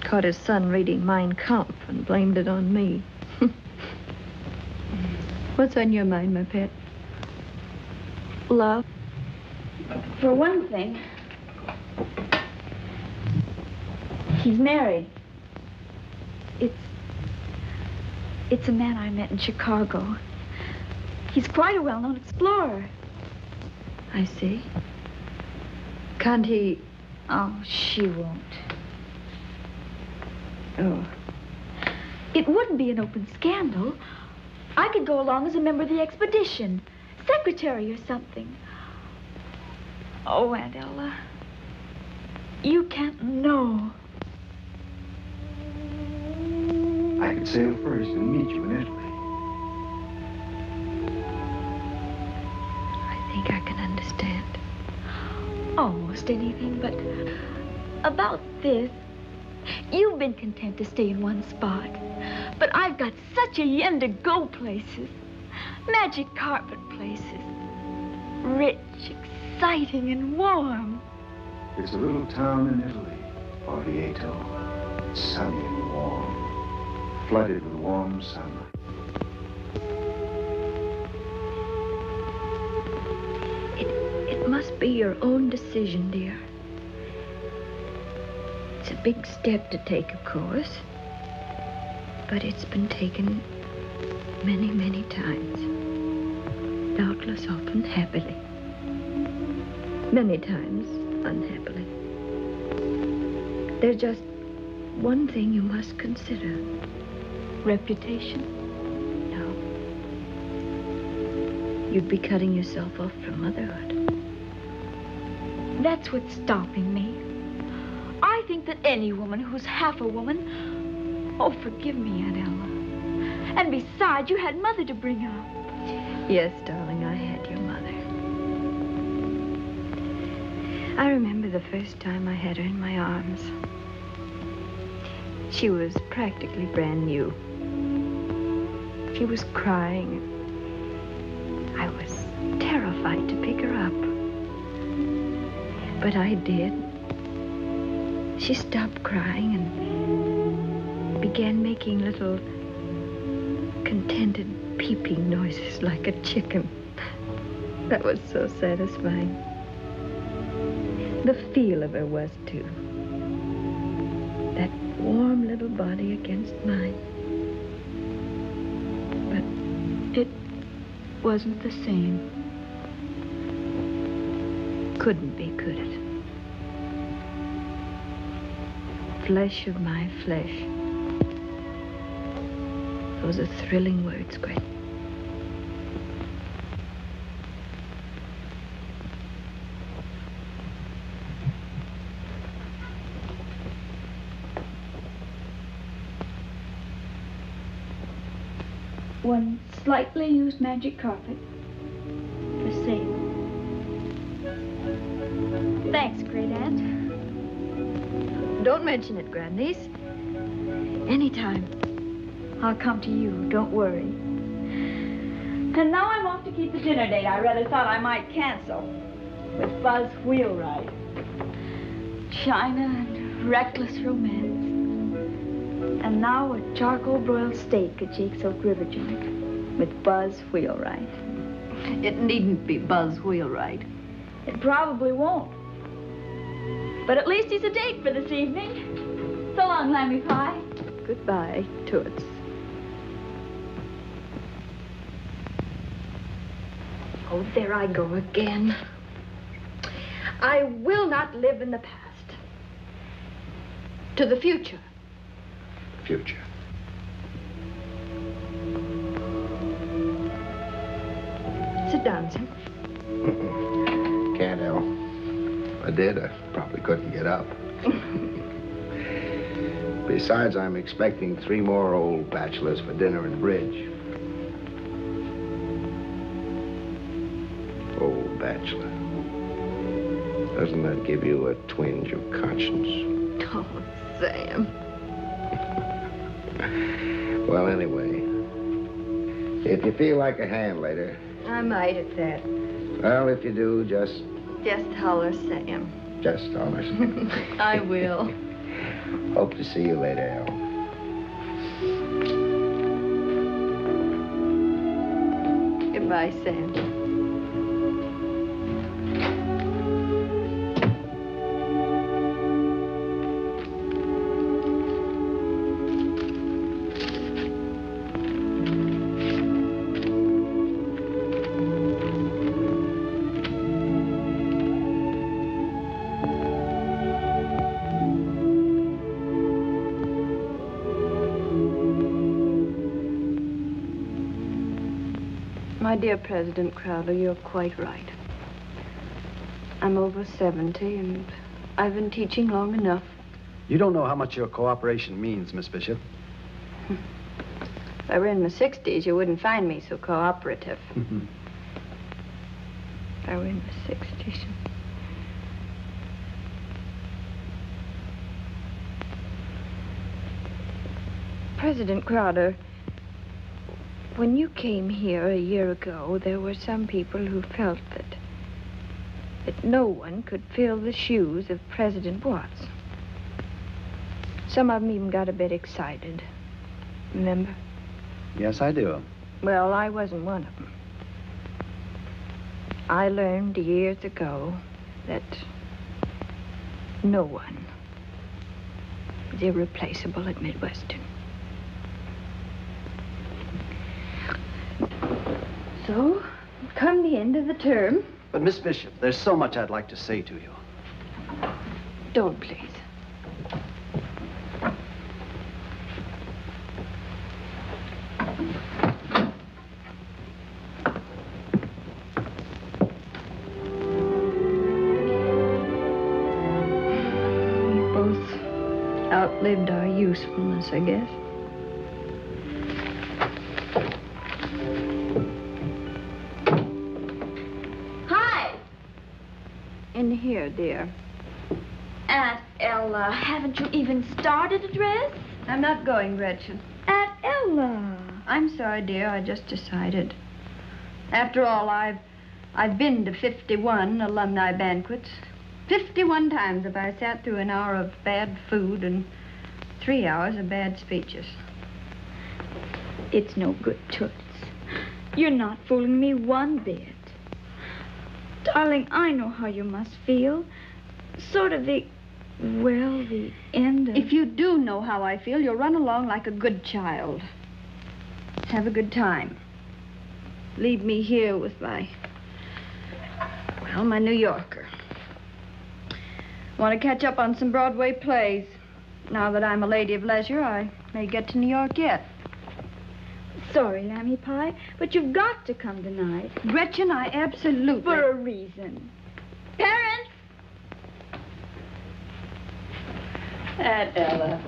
Caught his son reading Mein Kampf and blamed it on me. What's on your mind, my pet? Love? For one thing, he's married. It's a man I met in Chicago. He's quite a well-known explorer. I see. Can't he... Oh, she won't. Oh. It wouldn't be an open scandal. I could go along as a member of the expedition, secretary or something. Oh, Aunt Ella, you can't know. I could sail first and meet you in Italy. I think I can understand. Almost anything, but about this, you've been content to stay in one spot. But I've got such a yen to go places. Magic carpet places. Rich, exciting, and warm. It's a little town in Italy, Orvieto. It's sunny and warm, flooded with warm sunlight. It must be your own decision, dear. It's a big step to take, of course. But it's been taken many, many times. Doubtless often happily. Many times unhappily. There's just one thing you must consider. Reputation? No. You'd be cutting yourself off from motherhood. That's what's stopping me. I think that any woman who's half a woman... Oh, forgive me, Aunt Ella. And besides, you had Mother to bring up. Yes, darling, I had your mother. I remember the first time I had her in my arms. She was practically brand new. She was crying. I was terrified to pick her up. But I did. She stopped crying and began making little contented peeping noises like a chicken. That was so satisfying. The feel of her was, too. That warm little body against mine. But it wasn't the same. Couldn't be, could it? Flesh of my flesh. Those are thrilling words, Greg. One slightly used magic carpet. For sale. Thanks, great aunt. Don't mention it, grandniece. Anytime. I'll come to you, don't worry. And now I'm off to keep the dinner date I rather thought I might cancel. With Buzz Wheelwright. China and reckless romance. And now a charcoal broiled steak at Jake's Oak River joint. With Buzz Wheelwright. It needn't be Buzz Wheelwright. It probably won't. But at least he's a date for this evening. So long, Lammy Pie. Goodbye, Toots. Oh, there I go again. I will not live in the past. To the future. Future. Sit down, Sam. Can't, El. If I did, I probably couldn't get up. Besides, I'm expecting 3 more old bachelors for dinner and bridge. Old bachelor. Doesn't that give you a twinge of conscience? Oh, Sam. Well, anyway, if you feel like a hand later... I might at that. Well, if you do, just holler, Sam. Just holler. I will. Hope to see you later, El. Goodbye, Sam. My dear President Crowder, you're quite right. I'm over 70, and I've been teaching long enough. You don't know how much your cooperation means, Miss Bishop. If I were in my 60s, you wouldn't find me so cooperative. If I were in my 60s. President Crowder, when you came here a year ago, there were some people who felt that no one could fill the shoes of President Watts. Some of them even got a bit excited. Remember? Yes, I do. Well, I wasn't one of them. I learned years ago that no one is irreplaceable at Midwestern. So, come the end of the term... But, Miss Bishop, there's so much I'd like to say to you. Don't, please. We both outlived our usefulness, I guess. In here, dear. Aunt Ella, haven't you even started a dress? I'm not going, Gretchen. Aunt Ella. I'm sorry, dear. I just decided. After all, I've been to 51 alumni banquets. 51 times have I sat through an hour of bad food and 3 hours of bad speeches. It's no good, Toots. You're not fooling me one bit. Darling, I know how you must feel. Sort of the end of... If you do know how I feel, you'll run along like a good child. Have a good time. Leave me here with my New Yorker. Want to catch up on some Broadway plays. Now that I'm a lady of leisure, I may get to New York yet. Sorry, Lammy Pie, but you've got to come tonight. Gretchen, I absolutely... For a reason. Parents! Aunt Ella.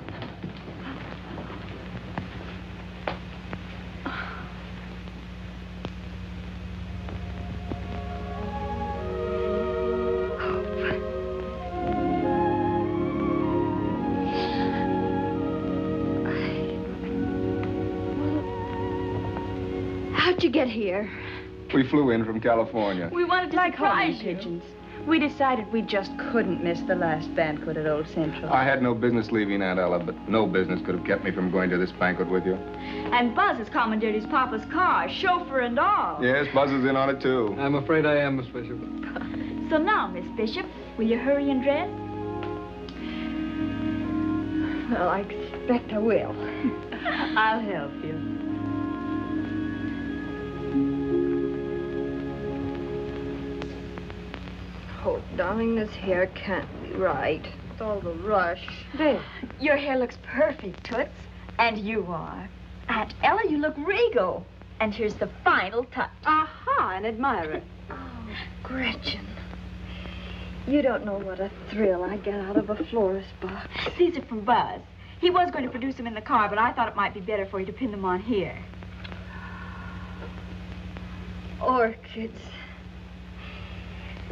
How'd you get here? We flew in from California. We wanted to surprise you. Pigeons. We decided we just couldn't miss the last banquet at Old Central. I had no business leaving, Aunt Ella, but no business could have kept me from going to this banquet with you. And Buzz has commandeered his papa's car, chauffeur and all. Yes, Buzz is in on it, too. I'm afraid I am, Miss Bishop. So now, Miss Bishop, will you hurry and dress? Well, I expect I will. I'll help you. Oh, darling, this hair can't be right. With all the rush. There. Your hair looks perfect, Toots. And you are. Aunt Ella, you look regal. And here's the final touch. Aha, an admirer. Oh, Gretchen. You don't know what a thrill I get out of a florist box. These are from Buzz. He was going to produce them in the car, but I thought it might be better for you to pin them on here. Orchids.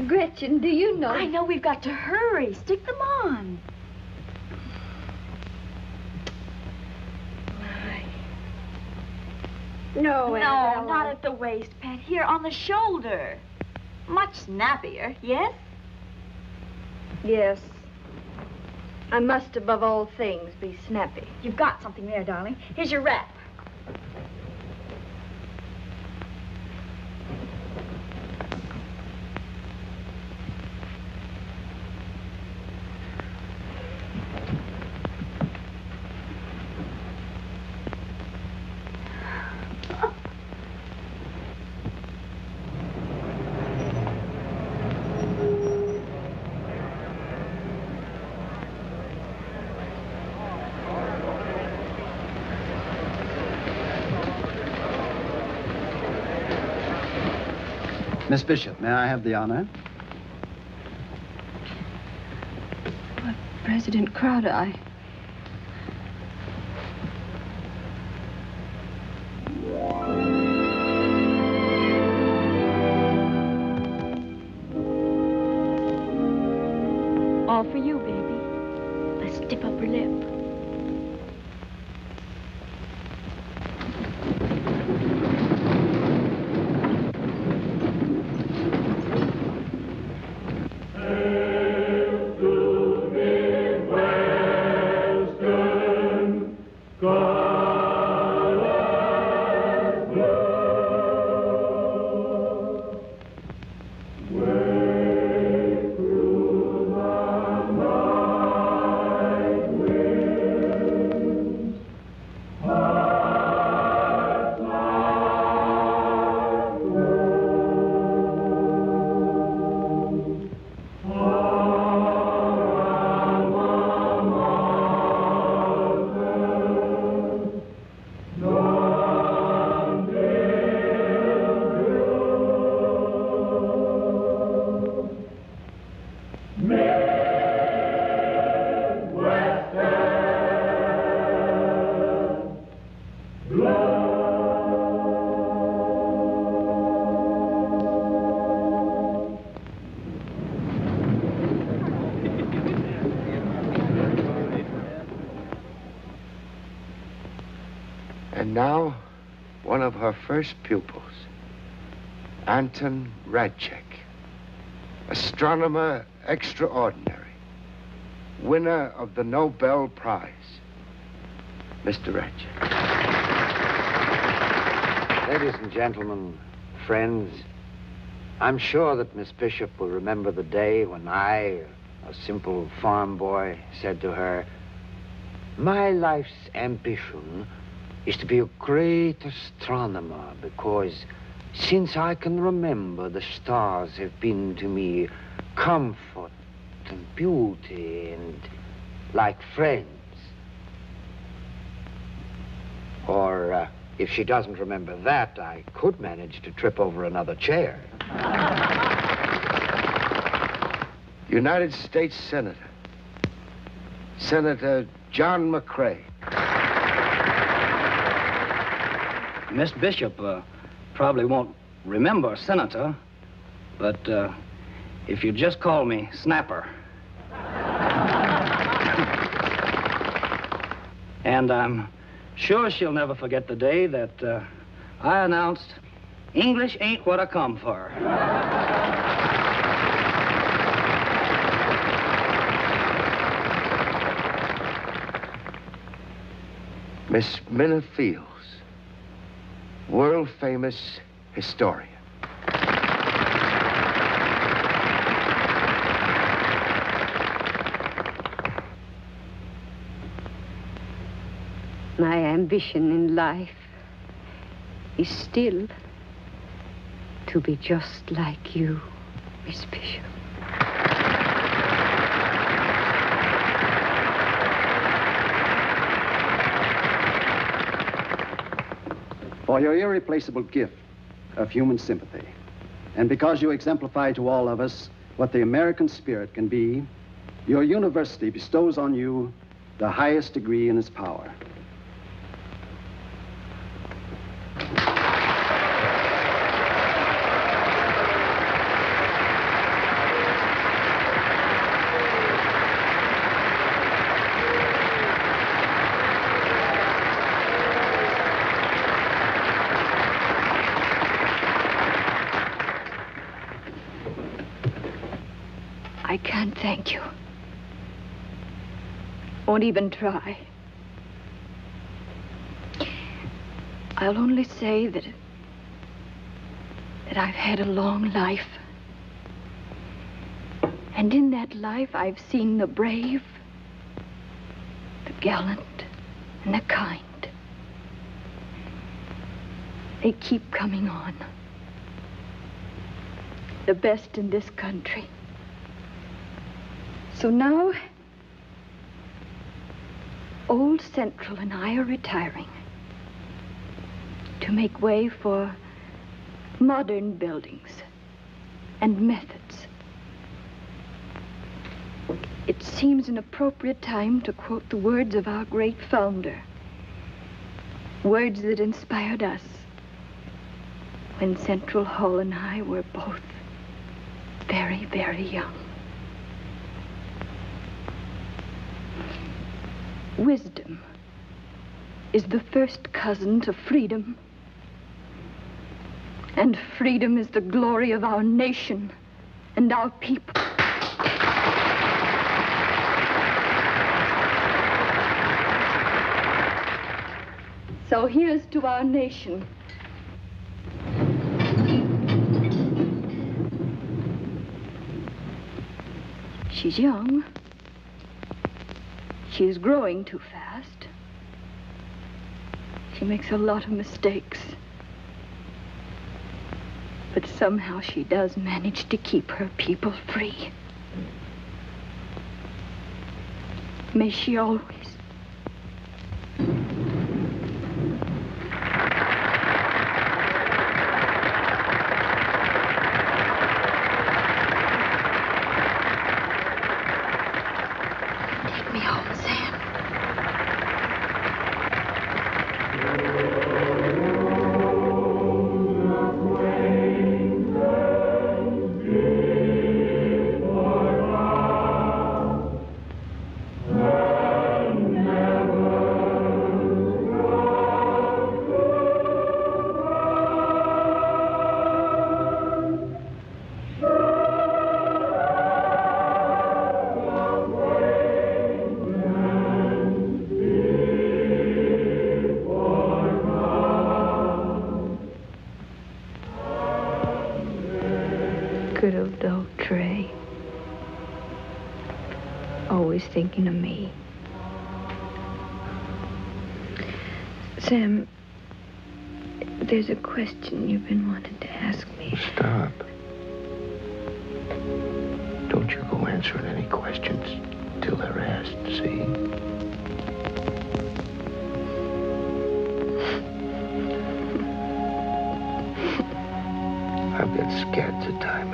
Gretchen, do you know... I know, we've got to hurry. Stick them on. No, Aunt not at the waist, Pet. Here, on the shoulder. Much snappier, yes? Yes. I must, above all things, be snappy. You've got something there, darling. Here's your wrap. Miss Bishop, may I have the honor? What, President Crowdeye? All for you, baby. A stiff upper lip. Way through the night wind. now one of her first pupils, Anton Radchek, astronomer extraordinary, winner of the Nobel Prize. Mr. Radchek. Ladies and gentlemen, friends, I'm sure that Miss Bishop will remember the day when I, a simple farm boy, said to her, "My life's ambition is to be a great astronomer because since I can remember, the stars have been to me comfort and beauty and like friends." Or, if she doesn't remember that, I could manage to trip over another chair. United States Senator, Senator John McCrae. Miss Bishop probably won't remember Senator, but if you just call me Snapper. And I'm sure she'll never forget the day that I announced English ain't what I come for. Miss Minna Fields, world-famous historian. My ambition in life is still to be just like you, Miss Bishop. For your irreplaceable gift of human sympathy, and because you exemplify to all of us what the American spirit can be, your university bestows on you the highest degree in its power. I can't thank you. Won't even try. I'll only say that I've had a long life. And in that life, I've seen the brave, the gallant, and the kind. They keep coming on. The best in this country. So now, Old Central and I are retiring to make way for modern buildings and methods. It seems an appropriate time to quote the words of our great founder, words that inspired us when Central Hall and I were both very, very young. Wisdom is the first cousin to freedom. And freedom is the glory of our nation and our people. So here's to our nation. She's young. She is growing too fast. She makes a lot of mistakes. But somehow she does manage to keep her people free. May she always. Take me home, Sam. always thinking of me. Sam, there's a question you've been wanting to ask me. Stop. Don't you go answering any questions till they're asked, see? I've got scats of time.